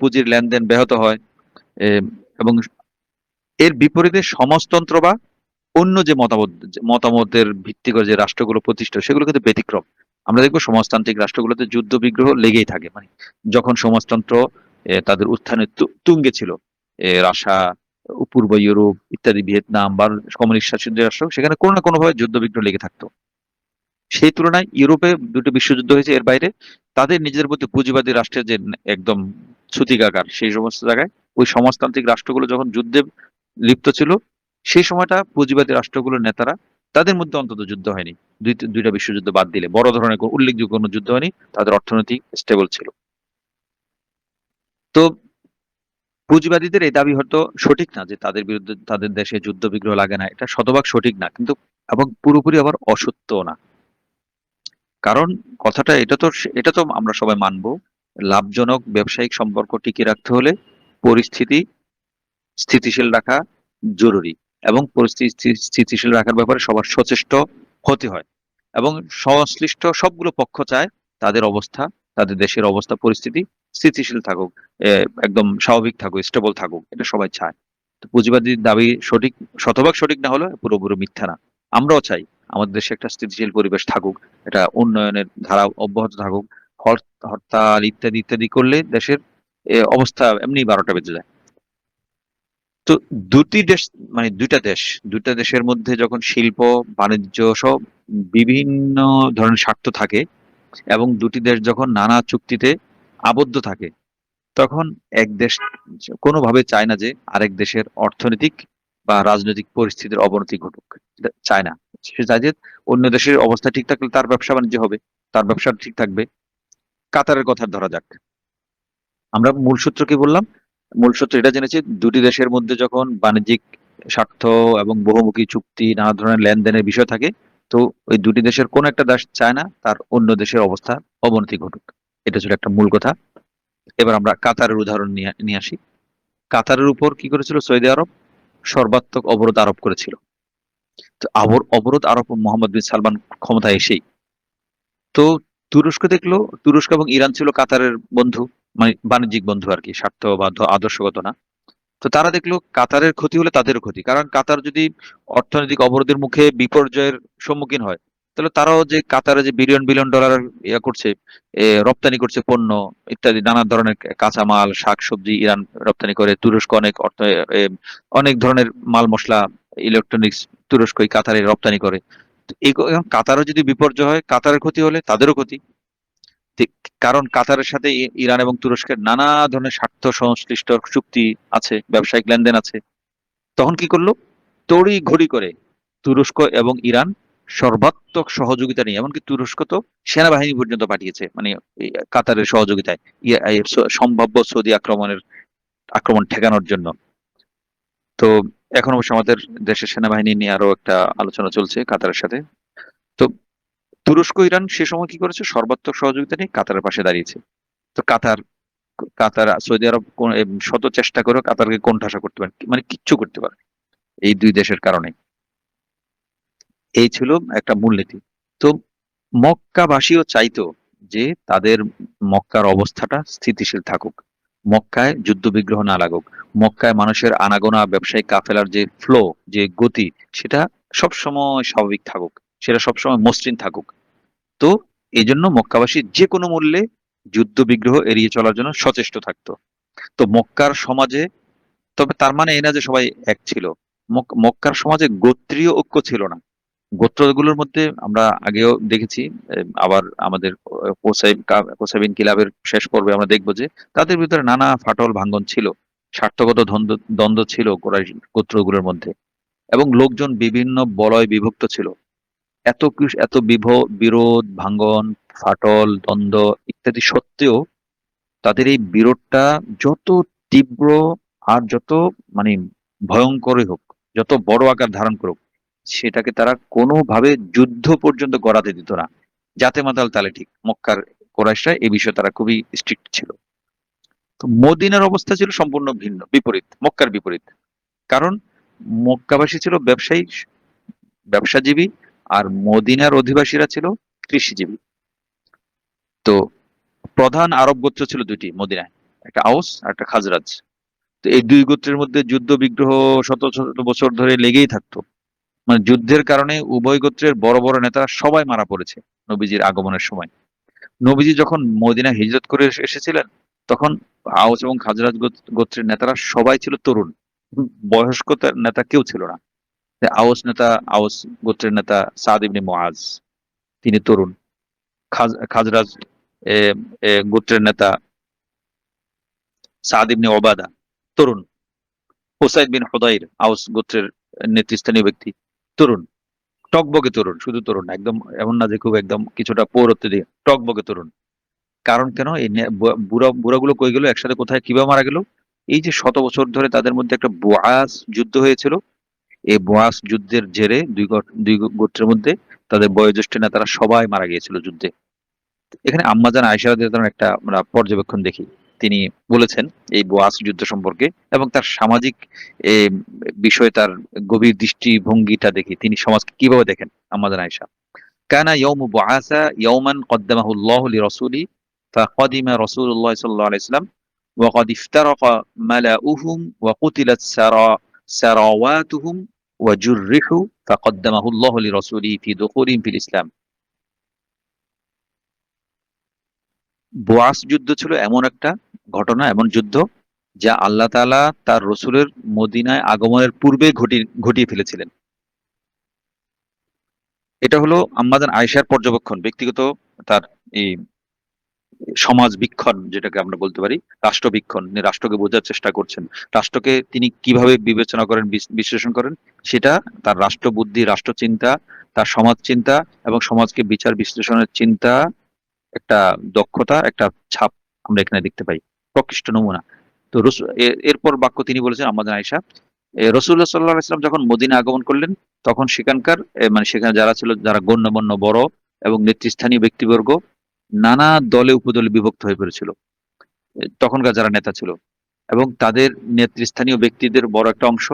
পুঁজির লেনদেন ব্যাহত হয়। এ, এবং এর বিপরীতে সমাজতন্ত্র বা অন্য যে মতামতের ভিত্তি করে যে রাষ্ট্রগুলো প্রতিষ্ঠিত, সেগুলো কিন্তু ব্যতিক্রম। আমরা দেখবো সমাজতান্ত্রিক রাষ্ট্রগুলোতে যুদ্ধ বিগ্রহ লেগেই থাকে। মানে যখন সমাজতন্ত্র তাদের উত্থানের তুঙ্গে ছিল, রাশিয়া, পূর্ব ইউরোপ ইত্যাদি, ভিয়েতনাম বা কমিউনিস্ট শাসিত যে রাষ্ট্র, সেখানে কোনো না কোনো ভাবে যুদ্ধ বিগ্রহ লেগে থাকতো। সেই তুলনায় ইউরোপে দুটো বিশ্বযুদ্ধ হয়েছে, এর বাইরে তাদের নিজেদের মধ্যে পুঁজিবাদী রাষ্ট্রের যে একদম ছুতিকাগার, সেই সমস্ত জায়গায় ওই সমাজতান্ত্রিক রাষ্ট্রগুলো যখন যুদ্ধে লিপ্ত ছিল, সেই সময়টা পুঁজিবাদী রাষ্ট্রগুলোর নেতারা, তাদের মধ্যে অন্তত যুদ্ধ হয়নি। দুইটা বিশ্বযুদ্ধ বাদ দিলে বড় ধরনের উল্লেখযোগ্য কোনো যুদ্ধ হয়নি। তাদের অর্থনীতি স্টেবল ছিল। তো পুঁজিবাদীদের এই দাবি হয়তো সঠিক না যে তাদের বিরুদ্ধে তাদের দেশে যুদ্ধ বিগ্রহ লাগে না, এটা শতভাগ সঠিক না, কিন্তু এবং পুরোপুরি আবার অসত্যও না। কারণ কথাটা এটা তো আমরা সবাই মানবো, লাভজনক ব্যবসায়িক সম্পর্ক টিকিয়ে রাখতে হলে পরিস্থিতি স্থিতিশীল রাখা জরুরি, এবং পরিস্থিতি স্থিতিশীল রাখার ব্যাপারে সবার সচেষ্ট হতে হয়। এবং সংশ্লিষ্ট সবগুলো পক্ষ চায় তাদের অবস্থা, তাদের দেশের অবস্থা পরিস্থিতি স্থিতিশীল থাকুক, একদম স্বাভাবিক থাকুক, স্টেবল থাকুক, এটা সবাই চায়। তো পুঁজিবাদীর দাবি সঠিক, শতভাগ সঠিক না হলেও পুরোপুরি মিথ্যা না। আমরাও চাই আমাদের দেশে একটা স্থিতিশীল পরিবেশ থাকুক, এটা উন্নয়নের ধারা অব্যাহত থাকুক। হরতাল ইত্যাদি ইত্যাদি করলে দেশের অবস্থা এমনি 12টা বেজে যায়। তো দুটি দেশ, মানে দুইটা দেশের মধ্যে যখন শিল্প, বাণিজ্য সব বিভিন্ন ধরনের স্বার্থ থাকে, এবং দুটি দেশ যখন নানা চুক্তিতে আবদ্ধ থাকে, তখন এক দেশ কোনোভাবে চায় না যে আরেক দেশের অর্থনৈতিক বা রাজনৈতিক পরিস্থিতির অবনতি ঘটুক। এটা চায় না। সে চায় যে অন্য দেশের অবস্থা ঠিক থাকলে তার ব্যবসা বাণিজ্য হবে, তার ব্যবসা ঠিক থাকবে। কাতারের কথা ধরা যাক। আমরা মূল সূত্র কি বললাম? মূল সূত্র এটা জেনেছি, দুটি দেশের মধ্যে যখন বাণিজ্যিক স্বার্থ এবং বহুমুখী চুক্তি, নানা ধরনের লেনদেনের বিষয় থাকে, তো ওই দুটি দেশের কোন একটা দেশ চায় না তার অন্য দেশের অবস্থা অবনতি ঘটুক। এটা ছিল একটা মূল কথা। এবার আমরা কাতারের উদাহরণ নিয়ে নিয়ে আসি। কাতারের উপর কি করেছিল সৌদি আরব? সর্বাত্মক অবরোধ আরোপ করেছিল। তো অবরোধ আরোপ মোহাম্মদ বিন সালমান ক্ষমতায় এসেই। তো তুরস্ক দেখলো, তুরস্ক এবং ইরান ছিল কাতারের বন্ধু, মানে বাণিজ্যিক বন্ধু আর কি, স্বার্থ বা আদর্শগত না। তো তারা দেখলো কাতারের ক্ষতি হলে তাদেরও ক্ষতি, কারণ কাতার যদি অর্থনৈতিক অবরোধের মুখে বিপর্যয়ের সম্মুখীন হয়, তাহলে তারাও যে কাতারে যে বিলিয়ন বিলিয়ন ডলার ইয়া করছে, রপ্তানি করছে পণ্য ইত্যাদি নানা ধরনের কাঁচামাল শাকসবজি, ইরান রপ্তানি করে, তুরস্ক অনেক এ, অনেক ধরনের মাল মশলা, ইলেকট্রনিক্স তুরস্ক এই কাতারে রপ্তানি করে। তো এখন কাতারও যদি বিপর্যয় হয়, কাতারের ক্ষতি হলে তাদেরও ক্ষতি। ঠিক, কারণ কাতারের সাথে ইরান এবং তুরস্কের নানা ধরনের স্বার্থ সংশ্লিষ্ট চুক্তি আছে, ব্যবসায়িক লেনদেন আছে। তখন কি করলো? তড়ি ঘড়ি করে তুরস্ক এবং ইরান সর্বাত্মক সহযোগিতা নিয়ে, এমনকি তুরস্ক তো সেনাবাহিনী পর্যন্ত পাঠিয়েছে, মানে এই কাতারের সহযোগিতায় এই সম্ভাব্য সৌদি আক্রমণ ঠেকানোর জন্য। তো এখন অবশ্য আমাদের দেশের সেনাবাহিনী নিয়ে আরো একটা আলোচনা চলছে কাতারের সাথে। তো তুরস্ক ইরান সে সময় কি করেছে? সর্বাত্মক সহযোগিতা নিয়ে কাতারের পাশে দাঁড়িয়েছে। তো কাতার কাতার সৌদি আরব শত চেষ্টা করে কাতারকে কোণঠাসা করতে পারে, মানে কিচ্ছু করতে পারে এই দুই দেশের কারণে। এই ছিল একটা মূলনীতি। তো মক্কাবাসীও চাইতো যে তাদের মক্কার অবস্থাটা স্থিতিশীল থাকুক, মক্কায় যুদ্ধ বিগ্রহ না লাগুক, মক্কায় মানুষের আনাগোনা ব্যবসায়িক কাফেলার যে ফ্লো, যে গতি, সেটা সবসময় স্বাভাবিক থাকুক, সেটা সবসময় মসৃণ থাকুক। তো এই জন্য মক্কাবাসী যে কোনো মূল্যে যুদ্ধ বিগ্রহ এড়িয়ে চলার জন্য সচেষ্ট থাকতো। তো মক্কার সমাজে, তবে তার মানে এই না যে সবাই এক ছিল। মক্কার সমাজে গোত্রীয় ঐক্য ছিল না। গোত্রগুলোর মধ্যে আমরা আগেও দেখেছি, আবার আমাদের কোসাইবিন কিলাবের শেষ পর্বে আমরা দেখবো যে তাদের ভিতরে নানা ফাটল ভাঙ্গন ছিল, স্বার্থগত দ্বন্দ্ব দ্বন্দ্ব ছিল কুরাইশ গোত্রগুলোর মধ্যে, এবং লোকজন বিভিন্ন বলয় বিভক্ত ছিল। এত বিরোধ ভাঙ্গন, ফাটল দ্বন্দ্ব ইত্যাদি সত্ত্বেও তাদের এই বিরোধটা যত তীব্র আর যত মানে ভয়ঙ্করই হোক, যত বড় আকার ধারণ করুক, সেটাকে তারা কোনোভাবে যুদ্ধ পর্যন্ত গড়াতে দিত না। জাতে মাতাল তালে ঠিক, মক্কার কোরাইশরা এই বিষয়ে তারা খুবই স্ট্রিক্ট ছিল। তো মদিনার অবস্থা ছিল সম্পূর্ণ ভিন্ন, বিপরীত, মক্কার বিপরীত। কারণ মক্কাবাসী ছিল ব্যবসাজীবী, আর মদিনার অধিবাসীরা ছিল কৃষিজীবী। তো প্রধান আরব গোত্র ছিল দুইটি মদিনায়, একটা আউস আর একটা খাজরাজ। তো এই দুই গোত্রের মধ্যে যুদ্ধ বিগ্রহ শত শত বছর ধরে লেগেই থাকতো। মানে যুদ্ধের কারণে উভয় গোত্রের বড় বড় নেতারা সবাই মারা পড়েছে নবীজির আগমনের সময়। নবীজি যখন মদিনা হিজরত করে এসেছিলেন, তখন আউস এবং খাজরাজ গোত্রের নেতারা সবাই ছিল তরুণ, বয়স্ক নেতা কেউ ছিল না। আউস গোত্রের নেতা সাদ ইবনে মুআজ, তিনি তরুণ। খাজরাজ এ, গোত্রের নেতা সাদ ইবনে ওবাদা, তরুণ। হুসাইন বিন হুদাইর, আউস গোত্রের নেতৃস্থানীয় ব্যক্তি, তরুণ, টকবগে তরুণ, শুধু তরুণ না, একদম এমন না যে খুব একদম কিছুটা পৌরত্ব দিয়ে, টকবগে তরুণ। কারণ কেন এই বুড়াগুলো কই গেল, একসাথে কোথায় কিভাবে মারা গেল? এই যে শত বছর ধরে তাদের মধ্যে একটা বুআস যুদ্ধ হয়েছিল, এই বুআস যুদ্ধের জেরে দুই গোত্রের মধ্যে তাদের বয়োজ্যেষ্ঠ নেতারা সবাই মারা গিয়েছিল যুদ্ধে। এখানে আম্মাজান আয়েশা রাদিয়াল্লাহু তাআলার একটা আমরা পর্যবেক্ষণ দেখি। তিনি বলেছেন এই বুআস যুদ্ধ সম্পর্কে, এবং তার সামাজিক এ, বিষয়ে তার গভীর দৃষ্টিভঙ্গিটা দেখি, তিনি সমাজকে কিভাবে দেখেন। আম্মাজান আয়েশা: কানা ইয়াউমু বুআসা ইয়াওমান কদ্দামাহু আল্লাহু লিরাসূলি ফাকাদিমা রাসূলুল্লাহ সাল্লাল্লাহু আলাইহি ওয়াসাল্লাম ওয়া ক্বাদ ইফতারাকা মালাউহুম ওয়া কুতিলাত সারাওয়াতুহুম ওয়া জুররিহু ফাকাদ্দামাহু আল্লাহু লিরাসূলিহি ফি দুখুলিহিম ফিল ইসলাম। বুআস যুদ্ধ ছিল এমন একটা ঘটনা, এমন যুদ্ধ, যা আল্লাহ তাআলা তার রসুলের মদিনায় আগমনের পূর্বে ঘটিয়ে ফেলেছিলেন। এটা হলো আম্মাজান আয়েশার পর্যবেক্ষণ, ব্যক্তিগত তার এই সমাজ বীক্ষণ যেটাকে আমরা বলতে পারি, রাষ্ট্রবীক্ষণ। তিনি রাষ্ট্রকে বোঝার চেষ্টা করছেন। রাষ্ট্রকে তিনি কিভাবে বিবেচনা করেন, বিশ্লেষণ করেন, সেটা তার রাষ্ট্রবুদ্ধি, রাষ্ট্রচিন্তা, তার সমাজ চিন্তা এবং সমাজকে বিচার বিশ্লেষণের চিন্তা, একটা দক্ষতা, একটা ছাপ আমরা এখানে দেখতে পাই। প্রকৃষ্ট নমুনা। তো এরপর বাক্য তিনি বলেছেন আম্মাজান আয়েশা, রাসূলুল্লাহ সাল্লাল্লাহু আলাইহি ওয়াসাল্লাম যখন মদিনা আগমন করলেন, তখন সেখানকার মানে সেখানে যারা ছিল, যারা গণ্যমান্য বড় এবং নেতৃস্থানীয় ব্যক্তিবর্গ নানা দলে উপদলে বিভক্ত হয়ে পড়েছিল। তখনকার যারা নেতা ছিল এবং তাদের নেতৃস্থানীয় ব্যক্তিদের বড় একটা অংশ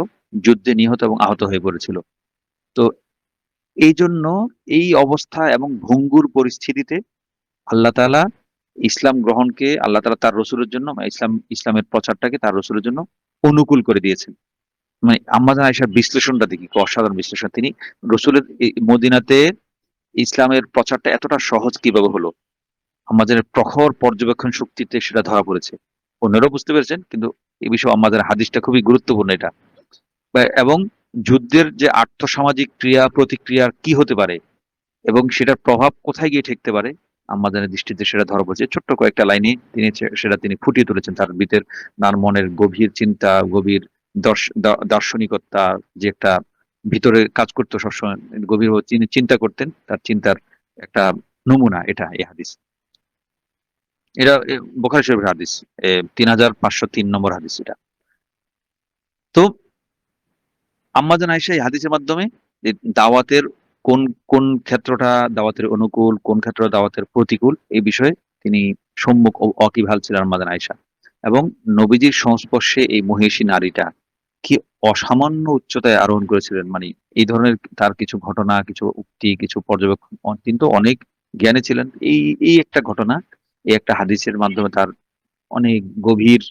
যুদ্ধে নিহত এবং আহত হয়ে পড়েছিল। তো এই জন্য এই অবস্থা এবং ভঙ্গুর পরিস্থিতিতে আল্লাহ তাআলা ইসলাম গ্রহণকে, আল্লাহ তাআলা তার রসুলের জন্য, ইসলামের প্রচারটাকে তার রসুলের জন্য অনুকূল করে দিয়েছেন। মানে আম্মাজান আয়েশার বিশ্লেষণটা দেখি, কি অসাধারণ বিশ্লেষণ। তিনি রসুলের এই মদিনাতে ইসলামের প্রচারটা এতটা সহজ কিভাবে হলো, আমাদের প্রখর পর্যবেক্ষণ শক্তিতে সেটা ধরা পড়েছে। অন্যরাও বুঝতে পেরেছেন, কিন্তু এই বিষয়ে আমাদের হাদিসটা খুবই গুরুত্বপূর্ণ এটা। এবং যুদ্ধের যে আর্থসামাজিক ক্রিয়া প্রতিক্রিয়া কি হতে পারে এবং সেটার প্রভাব কোথায় গিয়ে ঠেকতে পারে, আমাদের দৃষ্টিতে সেটা ধরা পড়েছে। ছোট্ট কয়েকটা লাইনে তিনি সেটা তিনি ফুটিয়ে তুলেছেন। তার ভিতর, তার মনের গভীর চিন্তা, গভীর দার্শনিকতা, যে একটা ভিতরে কাজ করতো সবসময়, গভীরভাবে তিনি চিন্তা করতেন, তার চিন্তার একটা নমুনা এটা এই হাদিস। এটা বুখারী শরীফের হাদিস, ৩৫০৩ নম্বর হাদিস এটা। তো আম্মাজান আয়েশা এই হাদিসের মাধ্যমে যে দাওয়াতের কোন কোন ক্ষেত্রটা দাওয়াতের অনুকূল, কোন ক্ষেত্রটা দাওয়াতের প্রতিকূল, এই বিষয়ে তিনি সম্মুখ ও ওয়াকিবহাল ছিলেন আম্মাজান আয়েশা। এবং নবীজির সংস্পর্শে এই মহিষী নারীটা কি অসামান্য উচ্চতায় আরোহণ করেছিলেন। মানে এই ধরনের তার কিছু ঘটনা, কিছু উক্তি, কিছু পর্যবেক্ষণ, কিন্তু অনেক জ্ঞানী ছিলেন। এই একটা ঘটনা, এই একটা হাদিসের মাধ্যমে তার অনেক গভীর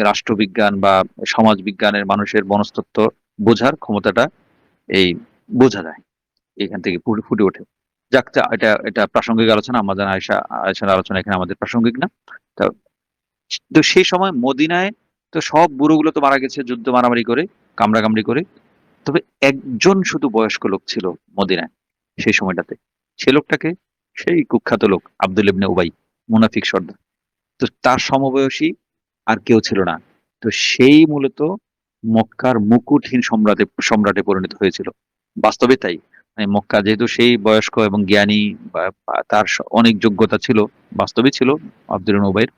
রাষ্ট্রবিজ্ঞান বা সমাজ বিজ্ঞানের, মানুষের মনস্তত্ত্ব বোঝার ক্ষমতাটা এই বোঝা যায়, এখান থেকে ফুটে ওঠে। যাক, এটা এটা প্রাসঙ্গিক আলোচনা। আমাদের আয়েশার আলোচনা এখানে আমাদের প্রাসঙ্গিক না। তো তো সেই সময় মদিনায় তো সব বুড়োগুলো তো মারা গেছে যুদ্ধ মারামারি করে, কামড়াকামড়ি করে। তবে একজন শুধু বয়স্ক লোক ছিল মদিনায় সেই সময়টাতে। সে লোকটাকে, সেই কুখ্যাত লোক আব্দুল ইবনে উবাই, মুনাফিক সর্দার। তো তার সমবয়সী আর কেউ ছিল না। তো সেই মূলত মক্কার মুকুটহীন সম্রাটে সম্রাটে পরিণত হয়েছিল। বাস্তবে তাই। মানে মক্কা যেহেতু সেই বয়স্ক এবং জ্ঞানী, বা তার অনেক যোগ্যতা ছিল, বাস্তবে ছিল আব্দুল উবাইর।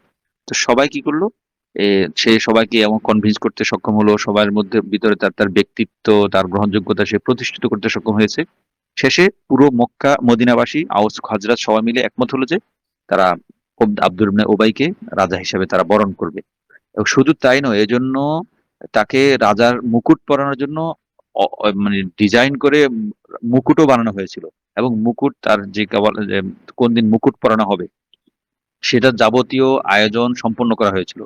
তো সবাই কি করলো, এ সে সবাইকে এমন কনভিন্স করতে সক্ষম হলো, সবার মধ্যে ভিতরে তার তার ব্যক্তিত্ব, তার গ্রহণযোগ্যতা সে প্রতিষ্ঠিত করতে সক্ষম হয়েছে। শেষে পুরো মক্কা মদিনাবাসী, আউস খাজরাজ সবাই মিলে একমত হলো যে তারা আব্দুল ইবনে উবাইকে রাজা হিসেবে তারা বরণ করবে। এবং শুধু তাই নয়, এজন্য তাকে রাজার মুকুট পরানোর জন্য মানে ডিজাইন করে মুকুটও বানানো হয়েছিল। এবং মুকুট তার যে কেবল যে কোন দিন মুকুট পরানো হবে সেটার যাবতীয় আয়োজন সম্পন্ন করা হয়েছিল।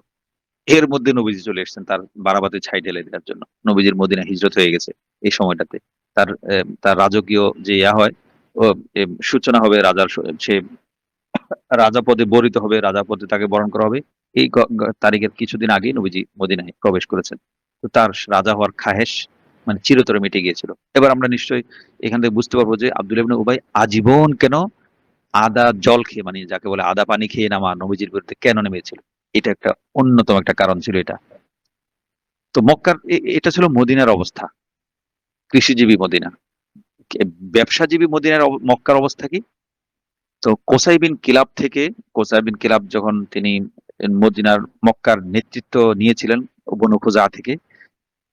এর মধ্যে নবীজি চলে এসেছেন তার বারাবাতে ছাই ঢেলে দেওয়ার জন্য। নবীজির মদিনা হিজরত হয়ে গেছে এই সময়টাতে। তার রাজকীয় যে হয়, ও সূচনা হবে, সে রাজা পদে বরিত হবে, রাজা পদে তাকে বরণ করা হবে। এই তারিখের কিছুদিন আগেই নবীজি মদিনায় প্রবেশ করেছেন। তো তার রাজা হওয়ার খাহেশ মানে চিরতরে মিটে গিয়েছিল। এবার আমরা নিশ্চয়ই এখান থেকে বুঝতে পারবো যে আব্দুল ইবনে উবাই আজীবন কেন আদা জল খেয়ে, মানে যাকে বলে আদা পানি খেয়ে নামা নবীজির বিরুদ্ধে কেন নেমেছিল। এটা একটা অন্যতম একটা কারণ ছিল এটা। তো মক্কার এটা ছিল মদিনার অবস্থা, কৃষিজীবী মদিনা। ব্যবসাজীবী মদিনার মক্কার অবস্থা কি? তো কোসাই বিন কিলাব যখন তিনি মদিনার মক্কার নেতৃত্ব নিয়েছিলেন বনু খুজা থেকে,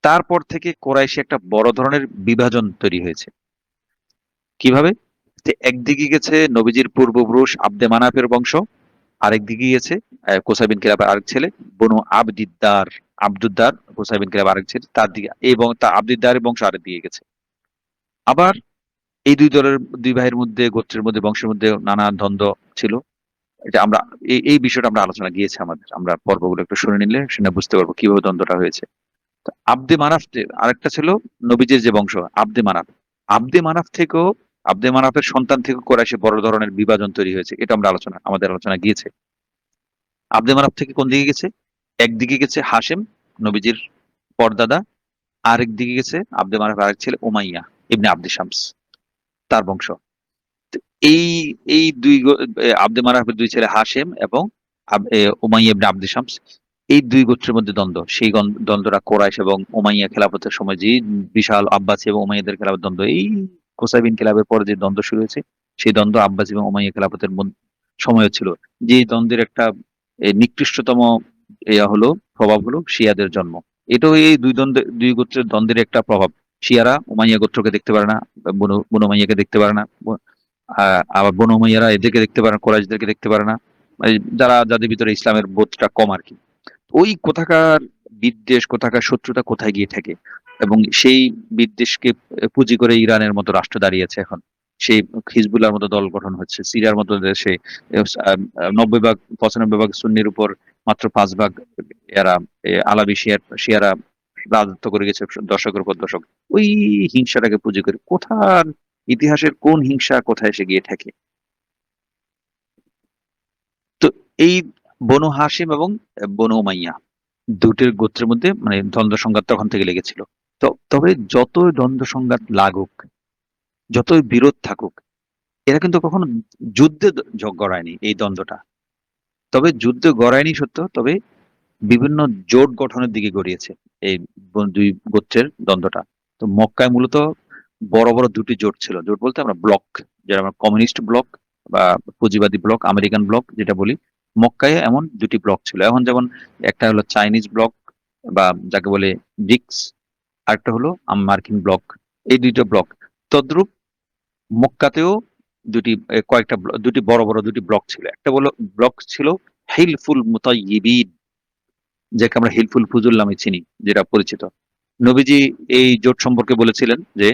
তারপর থেকে কোরাইশে একটা বড় ধরনের বিভাজন তৈরি হয়েছে। কিভাবে? যে একদিকে গেছে নবীজির পূর্বপুরুষ আব্দে মানাফের বংশ, আরেকদিকে গেছে কোসাই বিন কিলাবের আরেক ছেলে বনু আব্দুদ্দার, কোসাই বিন কিলাব আরেক ছেলে, তার দিকে, এবং তা আব্দুদ্দারের বংশ আরেক দিকে গেছে। আবার এই দুই ভাইয়ের মধ্যে, গোত্রের মধ্যে, বংশের মধ্যে নানা দ্বন্দ্ব ছিল। এটা আমরা এই বিষয়টা আমরা আলোচনা গিয়েছে আমাদের। আমরা পর্বগুলো একটু শুনে নিলে শুনে বুঝতে পারবো কিভাবে দ্বন্দ্বটা হয়েছে। তো আব্দে মানাফ আরেকটা ছিল নবীজির যে বংশ আব্দে মানাফ। আব্দে মানাফ থেকেও, আব্দে মানাফের সন্তান থেকে কোরাইশে বড় ধরনের বিভাজন তৈরি হয়েছে। এটা আমরা আমাদের আলোচনা গিয়েছে। আব্দে মানাফ থেকে কোন দিকে গেছে? একদিকে গেছে হাশেম, নবীজির পরদাদা। আরেক দিকে গেছে আব্দে মানাফ আরেক ছেলে উমাইয়া ইবনে আব্দে শামস, তার বংশ। এই এই আব্দে মানাফের দুই ছেলে হাশেম এবং উমাইয়া ইবনে আব্দে শামস, এই দুই গোত্রের মধ্যে দ্বন্দ্ব। সেই দ্বন্দ্বটা কোরাইশ এবং উমাইয়া খেলাফতের সময় যে বিশাল আব্বাসী এবং উমাইয়াদের খেলাফত দ্বন্দ্ব, এই কোসাই বিন কিলাবের পরে যে দ্বন্দ্ব শুরু হয়েছে, সেই দ্বন্দ্ব আব্বাসী এবং উমাইয়া খেলাফতের সময় ছিল। যে দ্বন্দ্বের একটা নিকৃষ্টতম হলো প্রভাব হলো শিয়াদের জন্ম। এটাও এই দুই গোত্রের দ্বন্দ্বের একটা প্রভাব। শিয়ারা উমাইয়া গোত্রকে দেখতে পারে না, বনু উমাইয়াকে দেখতে পারে না, আবার বনু উমাইয়ারা এদেরকে দেখতে পারে না, কোরাইশদেরকে দেখতে পারে না। যাদের ভিতরে ইসলামের বোধটা কম আর কি। ওই কোথাকার বিদ্বেষ, কোথাকার শত্রুতা কোথায় গিয়ে থাকে, এবং সেই বিদ্বেষকে পুঁজি করে ইরানের মতো রাষ্ট্র দাঁড়িয়েছে এখন। সেই হিজবুল্লাহর মতো দল গঠন হচ্ছে সিরিয়ার মতো দেশে। 90 ভাগ 95 ভাগ সুন্নির উপর মাত্র 5 ভাগ এরা আলাবি শিয়ারা রাজত্ব করে গেছে দশকের পর দশক। ওই হিংসাটাকে পুঁজি করে কোথার ইতিহাসের কোন হিংসা কোথায় এসে গিয়ে ঠেকে। তো এই বনু হাশিম এবং বনু উমাইয়া দুটির গোত্রের মধ্যে মানে দ্বন্দ্ব সংঘাত তখন থেকে লেগেছিল। তবে যতই দ্বন্দ্ব সংঘাত লাগুক, যতই বিরোধ থাকুক, এরা কিন্তু কখনো যুদ্ধে গড়ায়নি এই দ্বন্দ্বটা। তবে যুদ্ধে গড়ায়নি সত্য, তবে বিভিন্ন জোট গঠনের দিকে গড়িয়েছে এই দুই গোত্রের দ্বন্দ্বটা। তো মক্কায় মূলত বড় বড় দুটি জোট ছিল। জোট বলতে আমরা ব্লক, যেটা আমরা কমিউনিস্ট ব্লক বা পুঁজিবাদী ব্লক, আমেরিকান ব্লক যেটা বলি, মক্কায় এমন দুটি ব্লক ছিল। এখন যেমন একটা হলো চাইনিজ ব্লক বা যাকে বলে ব্রিক্স, আরেকটা হলো মার্কিন ব্লক। এই দুইটা ব্লক তদ্রূপ মক্কাতেও দুটি বড় বড় দুটি ব্লক ছিল। একটা বলো ব্লক ছিল হিলফুল মুতাইয়িবিন, যাকে আমরা হিলফুল ফুজুল নামে চিনি, যেটা পরিচিত। নবীজি এই জোট সম্পর্কে বলেছিলেন যে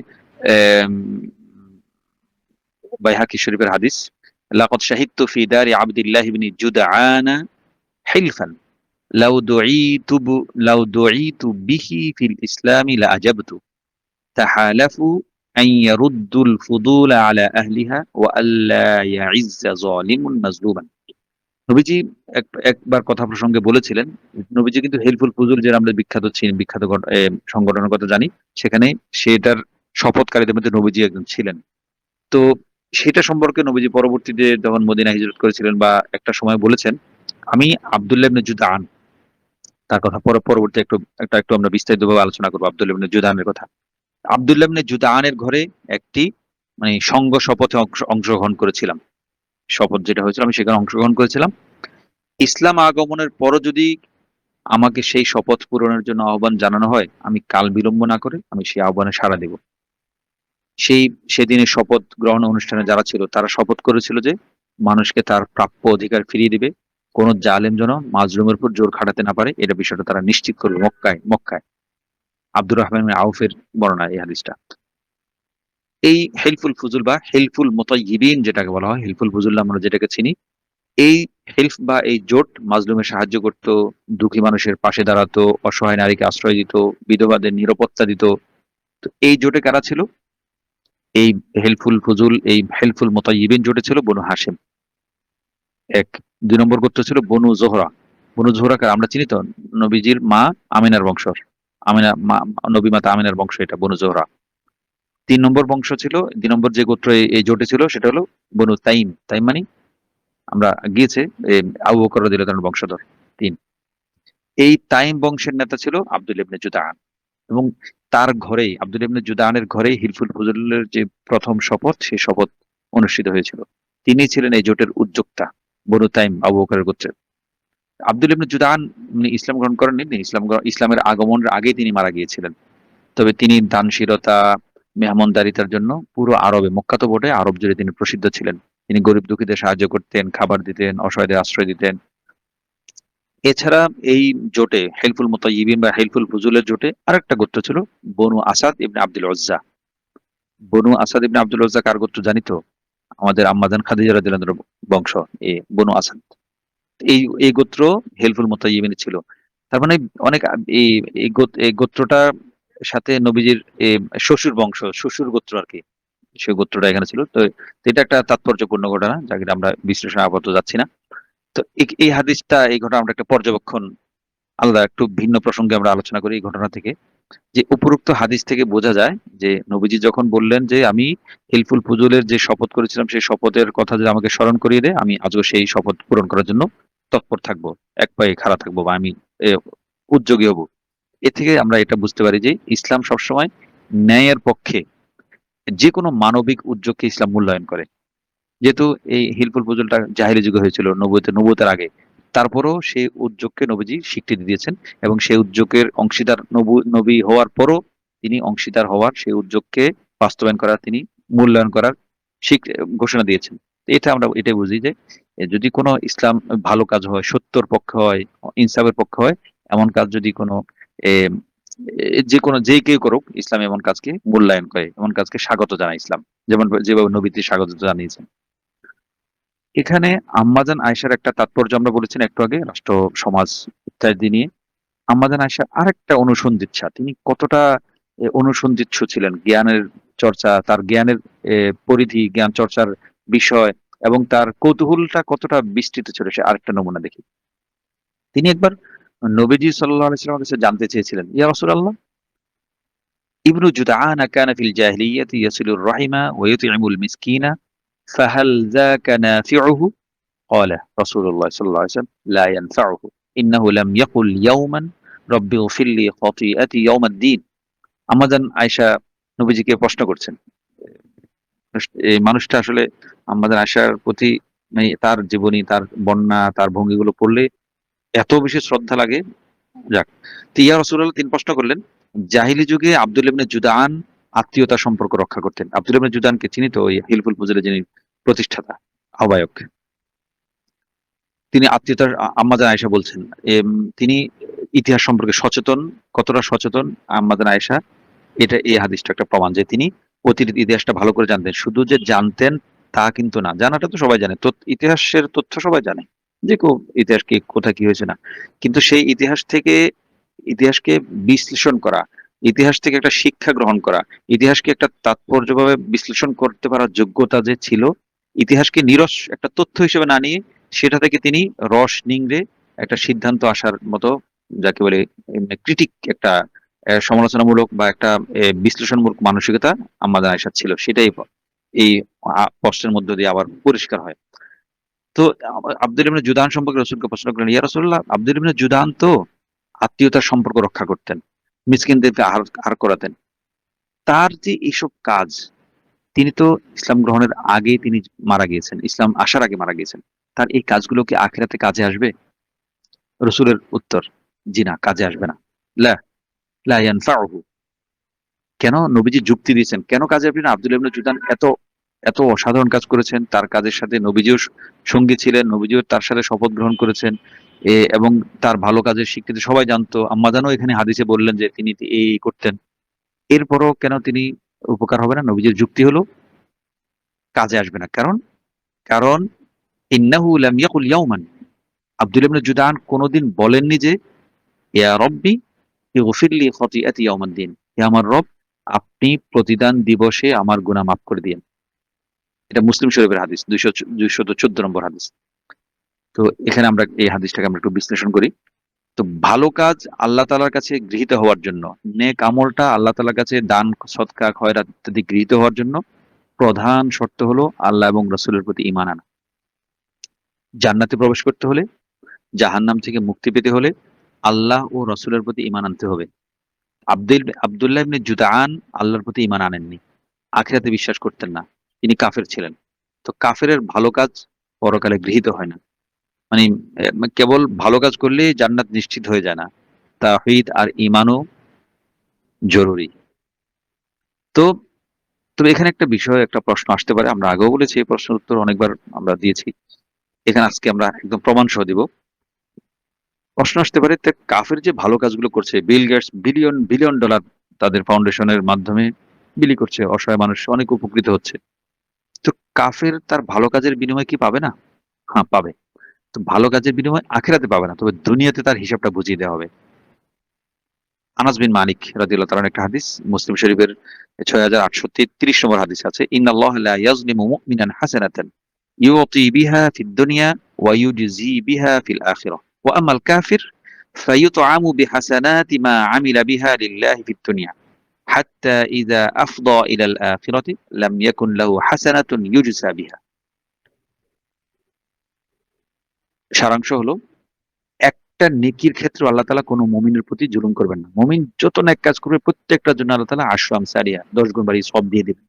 বাইহাকি শরীফের হাদিস, লাকাদ শাহিদতু ফি দারি আবদুল্লাহ ইবনে জুদআন হিলফান লাউ দুঈতু বিহি ফিল ইসলামি লাআজাবতু তাহালাফু আন ইয়ারুদ্দুল ফুদুল আলা আহলিহা ওয়া আল্লা ইয়াইজ্জা যালিমুন মাজলুমান। নবীজি একবার কথা প্রসঙ্গে বলেছিলেন, নবীজি কিন্তু হেল্পফুল ফুজুল যে আমরা বিখ্যাত সংগঠনের কথা জানি, সেখানে সেটার শপথকারীদের মধ্যে নবীজি একজন ছিলেন। তো সেটা সম্পর্কে নবীজি পরবর্তীতে যখন মদিনা হিজরত করেছিলেন বা একটা সময় বলেছেন, আমি আব্দুল্লাহ ইবনে জুদআন, তার কথা পরবর্তী একটু আমরা বিস্তারিতভাবে আলোচনা করবো আব্দুল্লাহ ইবনে জুদআনের কথা। আব্দুল্লাহ ইবনে জুদআনের ঘরে একটি মানে সংঘ শপথে অংশগ্রহণ করেছিলাম। শপথ যেটা হয়েছিল আমি সেখানে অংশগ্রহণ করেছিলাম। ইসলাম আগমনের পরও যদি আমাকে সেই শপথ পূরণের জন্য আহ্বান জানানো হয়, আমি কাল বিলম্ব না করে আমি সেই আহ্বানে সাড়া দেব। সেদিনের শপথ গ্রহণ অনুষ্ঠানে যারা ছিল তারা শপথ করেছিল যে মানুষকে তার প্রাপ্য অধিকার ফিরিয়ে দিবে, কোন জালেম যেন মাজলুমের উপর জোর খাটাতে না পারে, এটা বিষয়টা তারা নিশ্চিত করবে মক্কায়। আব্দুর রহমান বিন আউফের বর্ণনা এই হাদিসটা। এই হেলফুল ফুজুল বা হেলফুল মুতাইয়িবিন যেটাকে বলা হয়, হেলফুল ফুজুল আমরা যেটাকে চিনি, এই হেল্প বা এই জোট মাজলুমের সাহায্য করত, দুঃখী মানুষের পাশে দাঁড়াতো, অসহায় নারীকে আশ্রয় দিত, বিধবাদের নিরাপত্তা দিত। তো এই জোটে কারা ছিল? এই এই হেল্পফুল মুতাইয়িবিন জোটে ছিল বনু হাশিম এক। 2 নম্বর গোত্র ছিল বনু জোহরা। বনু জোহরা কারা আমরা চিনি তো, নবীজির মা আমিনার বংশ, নবী মাতা আমিনার বংশ, এটা বনু জোহরা। 3 নম্বর বংশ ছিল, 2 নম্বর যে গোত্র এই জোটে ছিল সেটা হলো বনু তাইম। তাইম মানে আমরা গিয়েছে আবু বকর রাদিয়াল্লাহু তাআলার বংশধর 3। এই তাইম বংশের নেতা ছিল আব্দুল্লাহ ইবনে জুদআন, এবং তার ঘরেই আব্দুল্লাহ ইবনে জুদআনের ঘরেই হিলফুল ফুজুলের যে প্রথম শপথ, সেই শপথ অনুষ্ঠিত হয়েছিল। তিনি ছিলেন এই জোটের উদ্যোক্তা, বনু তাইম আবু বকরের গোত্রের। আব্দুল্লাহ ইবনে জুদআন ইসলাম গ্রহণ করেননি, ইসলামের আগমনের আগেই তিনি মারা গিয়েছিলেন। তবে তিনি দানশীলতা, মেহমানদারিতার জন্য পুরো আরবে, মক্কা তো বটে, আরব জুড়ে তিনি প্রসিদ্ধ ছিলেন। তিনি গরিব দুঃখীদের সাহায্য করতেন, খাবার দিতেন, অসহায়দের আশ্রয় দিতেন। এছাড়া এই জোটে হেলফুল মুতাইয়িবিন বা হেলফুল ফুজুলের জোটে আরেকটা গোত্র ছিল বনু আসাদ ইবনে আব্দুল উজ্জা। বনু আসাদ ইবনে আব্দুল উজ্জা কার গোত্র জানি তো? আমাদের আম্মাজান খাদিজা রাদিয়াল্লাহু আনহার বংশ, বনু আসাদ। এই গোত্র হেলফুল মুতাইয়িবিন ছিল। তার মানে অনেক এই এই গোত্রটার সাথে নবীজির শ্বশুর বংশ, শ্বশুর গোত্র আর কি, সে গোত্রটা এখানে ছিল। তো এটা একটা তাৎপর্যপূর্ণ ঘটনা, যাকে আমরা বিশ্লেষণে আপাতত যাচ্ছি না। তো এই হাদিসটা, এই ঘটনা আমরা একটা পর্যবেক্ষণ, আলাদা একটু ভিন্ন প্রসঙ্গে আমরা আলোচনা করি এই ঘটনা থেকে। যে উপরোক্ত হাদিস থেকে বোঝা যায় যে নবীজি যখন বললেন যে আমি হিলফুল ফুজুলের যে শপথ করেছিলাম সেই শপথের কথা যদি আমাকে স্মরণ করিয়ে দেয় আমি আজও সেই শপথ পূরণ করার জন্য তৎপর থাকবো, এক পায়ে খাড়া থাকবো, বা আমি এ, উদ্যোগী হব। এ থেকে আমরা এটা বুঝতে পারি যে ইসলাম সবসময় ন্যায়ের পক্ষে, যে কোনো মানবিক উদ্যোগকে ইসলাম মূল্যায়ন করে। যেহেতু এই হিলফুল ফুজুলটা জাহেলি যুগে হয়েছিল, নবুয়তের আগে, তারপরও সেই উদ্যোগকে নবীজি স্বীকৃতি দিয়েছেন এবং সেই উদ্যোগের অংশীদার নবী হওয়ার পরও তিনি অংশীদার হওয়ার, সেই উদ্যোগকে বাস্তবায়ন করার, তিনি মূল্যায়ন করার ঘোষণা দিয়েছেন। তো এটা আমরা এটাই বুঝি যে যদি কোনো ইসলাম ভালো কাজ হয়, সত্যর পক্ষে হয়, ইনসাফের পক্ষে হয়, এমন কাজ যদি কোনো এ, যে কোনো যে কেউ করুক, ইসলাম এমন কাজকে মূল্যায়ন করে, এমন কাজকে স্বাগত জানায় ইসলাম, যেমন যেভাবে নবীতে স্বাগত জানিয়েছেন। এখানে আম্মাজান আয়েশার একটা তাৎপর্য আমরা বলেছেন একটু আগে, রাষ্ট্র সমাজ ইত্যাদি নিয়ে। আম্মাজান আয়েশার আরেকটা অনুসন্ধিৎসা, তিনি কতটা অনুসন্ধিৎসু ছিলেন, জ্ঞানের চর্চা, তার জ্ঞানের পরিধি, জ্ঞান চর্চার বিষয় এবং তার কৌতূহলটা কতটা বিস্তৃত ছিল, সে আরেকটা নমুনা দেখি। তিনি একবার নবীজি সাল্লাল্লাহু আলাইহি ওয়াসাল্লামের কাছে জানতে চেয়েছিলেন, ইয়া রাসূলুল্লাহ, ইবনু জুদআনা কানা ফিল জাহিলিয়াতি ইয়াসিলুর রাহিমা ওয়া ইউত'ইমুল মিসকিনা ফাহাল যাকা নাফিউহু? قال رسول الله صلى الله عليه وسلم لا ينفعه إنه لم يقل يوما رب اغفر لي خطيئتي يوم الدين। আম্মাজান আয়েশা নবীজিকে প্রশ্ন করছেন, এই মানুষটা আসলে আম্মাজান আয়েশার প্রতি মানে তার জীবনী, তার বর্ণনা, তার ভঙ্গিগুলো পড়লে এত বেশি শ্রদ্ধা লাগে। যাক, তো ইয়া রাসূলুল্লাহ, তিনি প্রশ্ন করলেন, জাহিলি যুগে আব্দুল ইবনে জুদআন আত্মীয়তার সম্পর্ক রক্ষা করতেন। আব্দুল ইবনে জুদআনকে চিনি তো, ওই হিলফুল ফুজুলের যিনি প্রতিষ্ঠাতা, আহ্বায়ক, তিনি আত্মীয়তার আম্মাজান আয়েশা বলছেন, তিনি ইতিহাস সম্পর্কে সচেতন। কতটা সচেতন আম্মাজান আয়েশা, এটা এই হাদিসটা একটা প্রমাণ যে তিনি অতীত ইতিহাসটা ভালো করে জানতেন। শুধু যে জানতেন তা কিন্তু না, জানাটা তো সবাই জানে, ইতিহাসের তথ্য সবাই জানে, যে কেউ ইতিহাস কি কোথায় কি হয়েছে না, কিন্তু সেই ইতিহাস থেকে ইতিহাসকে বিশ্লেষণ করা, ইতিহাস থেকে একটা শিক্ষা গ্রহণ করা, ইতিহাসকে একটা তাৎপর্যভাবে বিশ্লেষণ করতে পারার যোগ্যতা যে ছিল, ইতিহাসকে নিরস একটা তথ্য হিসেবে না নিয়ে সেটা থেকে তিনি রস নিংড়ে একটা সিদ্ধান্ত আসার মতো, যাকে বলে ক্রিটিক, একটা সমালোচনামূলক বা একটা বিশ্লেষণমূলক মানসিকতা আমাদের আয়েশার ছিল। সেটাই এই প্রশ্নের মধ্য দিয়ে আবার পরিষ্কার হয়। তো আব্দুল ইবনে জুদান সম্পর্কে রাসূলকে প্রশ্ন করলেন, ইয়া রাসূলুল্লাহ, আব্দুল ইবনে জুদান তো আত্মীয়তার সম্পর্ক রক্ষা করতেন, মিসকিনদেরকে আহার করাতেন। তার যে এইসব কাজ, তিনি তো ইসলাম গ্রহণের আগে তিনি মারা গিয়েছেন, ইসলাম আসার আগে মারা গিয়েছেন। তার এই কাজগুলো কি আখিরাতে কাজে আসবে? রাসূলের উত্তর, জি না, কাজে আসবে না। লা লা ইয়ানফাউহু। কেন? নবীজি যুক্তি দিয়েছেন কেন কাজে আসবে না। আব্দুল্লাহ ইবনে জুদান এত এত অসাধারণ কাজ করেছেন, তার কাজের সাথে নবীজিও সঙ্গী ছিলেন, নবীজিও তার সাথে শপথ গ্রহণ করেছেন, এবং তার ভালো কাজের স্বীকৃতি সবাই জানতো। আম্মাজানও এখানে হাদিসে বললেন যে তিনি এই করতেন। এরপরও কেন তিনি উপকার হবে না? নবীজির যুক্তি হলো কাজে আসবে না। কারণ কারণ ইন্নাহু লাম ইয়াকুল ইয়াওমান, আব্দুল্লাহ ইবনে জুদান কোনদিন বলেননি যে ইয়া রব্বি ইগফিরলি খতিআতি ইয়াউমিদ্দিন, হে আমার রব, আপনি প্রতিদান দিবসে আমার গুনাহ মাফ করে দিয়েন। এটা মুসলিম শরীফের হাদিস, 214 নম্বর হাদিস। তো এখানে আমরা এই হাদিসটাকে আমরা একটু বিশ্লেষণ করি। তো ভালো কাজ আল্লাহ তাআলার কাছে গৃহীত হওয়ার জন্য, নেক আমলটা আল্লাহ তাআলার কাছে দান, সদকা, খয়রাত ইত্যাদি গৃহীত হওয়ার জন্য প্রধান শর্ত হলো আল্লাহ এবং রাসূলের প্রতি ঈমান আনা। জান্নাতে প্রবেশ করতে হলে, জাহান্নাম থেকে মুক্তি পেতে হলে আল্লাহ ও রাসূলের প্রতি ঈমান আনতে হবে। আব্দুল্লাহ ইবনে জুদআন আল্লাহর প্রতি ঈমান আনেননি, আখিরাতে বিশ্বাস করতেন না, তিনি কাফের ছিলেন। তো কাফেরের ভালো কাজ পরকালে গৃহীত হয় না। মানে কেবল ভালো কাজ করলেই জান্নাত নিশ্চিত হয়ে যায় না, তাওহীদ আর ঈমানও জরুরি। তো তবে এখানে একটা বিষয়, একটা প্রশ্ন আসতে পারে, আমরা আগেও বলেছি, এই প্রশ্নের উত্তর অনেকবার আমরা দিয়েছি, এখানে আজকে আমরা একদম প্রমাণ সহ দিব। প্রশ্ন আসতে পারে, তে কাফের যে ভালো কাজগুলো করছে, Bill Gates billion billion dollar তাদের ফাউন্ডেশনের মাধ্যমে বিলি করছে, অসহায় মানুষ অনেক উপকৃত হচ্ছে। তো কাফের তার ভালো কাজের বিনিময়ে কি পাবে না? হ্যাঁ, পাবে। তো ভালো কাজের বিনিময়ে আখিরাতে পাবে না, তবে দুনিয়াতে তার হিসাবটা বুঝিয়ে দেওয়া হবে। আনাস বিন মালিক রাদিয়াল্লাহু তাআলার একটা হাদিস, মুসলিম শরীফের ৬৮৩৩ নম্বর হাদিস আছে, ইন্নাল্লাহা লা ইয়াজলিমু মুমিনান হাসানাতান ইউতি বিহা ফিদ দুনিয়া ওয়া ইউজজি বিহা ফিল আখিরাহ ওয়া আমাল কাফির فيطعم بحسنات ما عمل بها لله في الدنيا حتى إذا أفضى إلى الآخرة لم يكن له حسنة يجزى بها। সারাংশ হলো, একটা নেকির ক্ষেত্রে আল্লাহ তাআলা কোনো মুমিনের প্রতি জুলুম করবেন না। মুমিন যত নেক কাজ করবে প্রত্যেকটার জন্য আল্লাহ তাআলা আশরু আমসালিহা 10 গুণ বাড়িয়ে সওয়াব দিয়ে দিবেন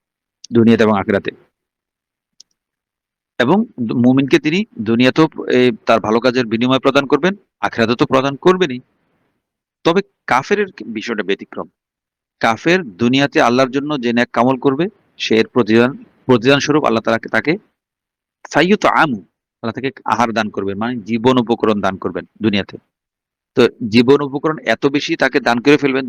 দুনিয়াতে এবং আখিরাতে। এবং মুমিনকে তিনি দুনিয়াতেও তার ভালো কাজের বিনিময় প্রদান করবেন, আখিরাতে তো প্রদান করবেনই। তবে কাফেরের বিষয়টা ব্যতিক্রম। কাফের দুনিয়াতে আল্লাহর জন্য যে নেক কামল করবে সে এর প্রতিদান স্বরূপ আল্লাহ তাকে সাইয়্যুতআমু, আল্লাহ তাকে আহার দান করবেন, মানে জীবন উপকরণ দান করবেন দুনিয়াতে। তো জীবন উপকরণ এত বেশি তাকে দান করে ফেলবেন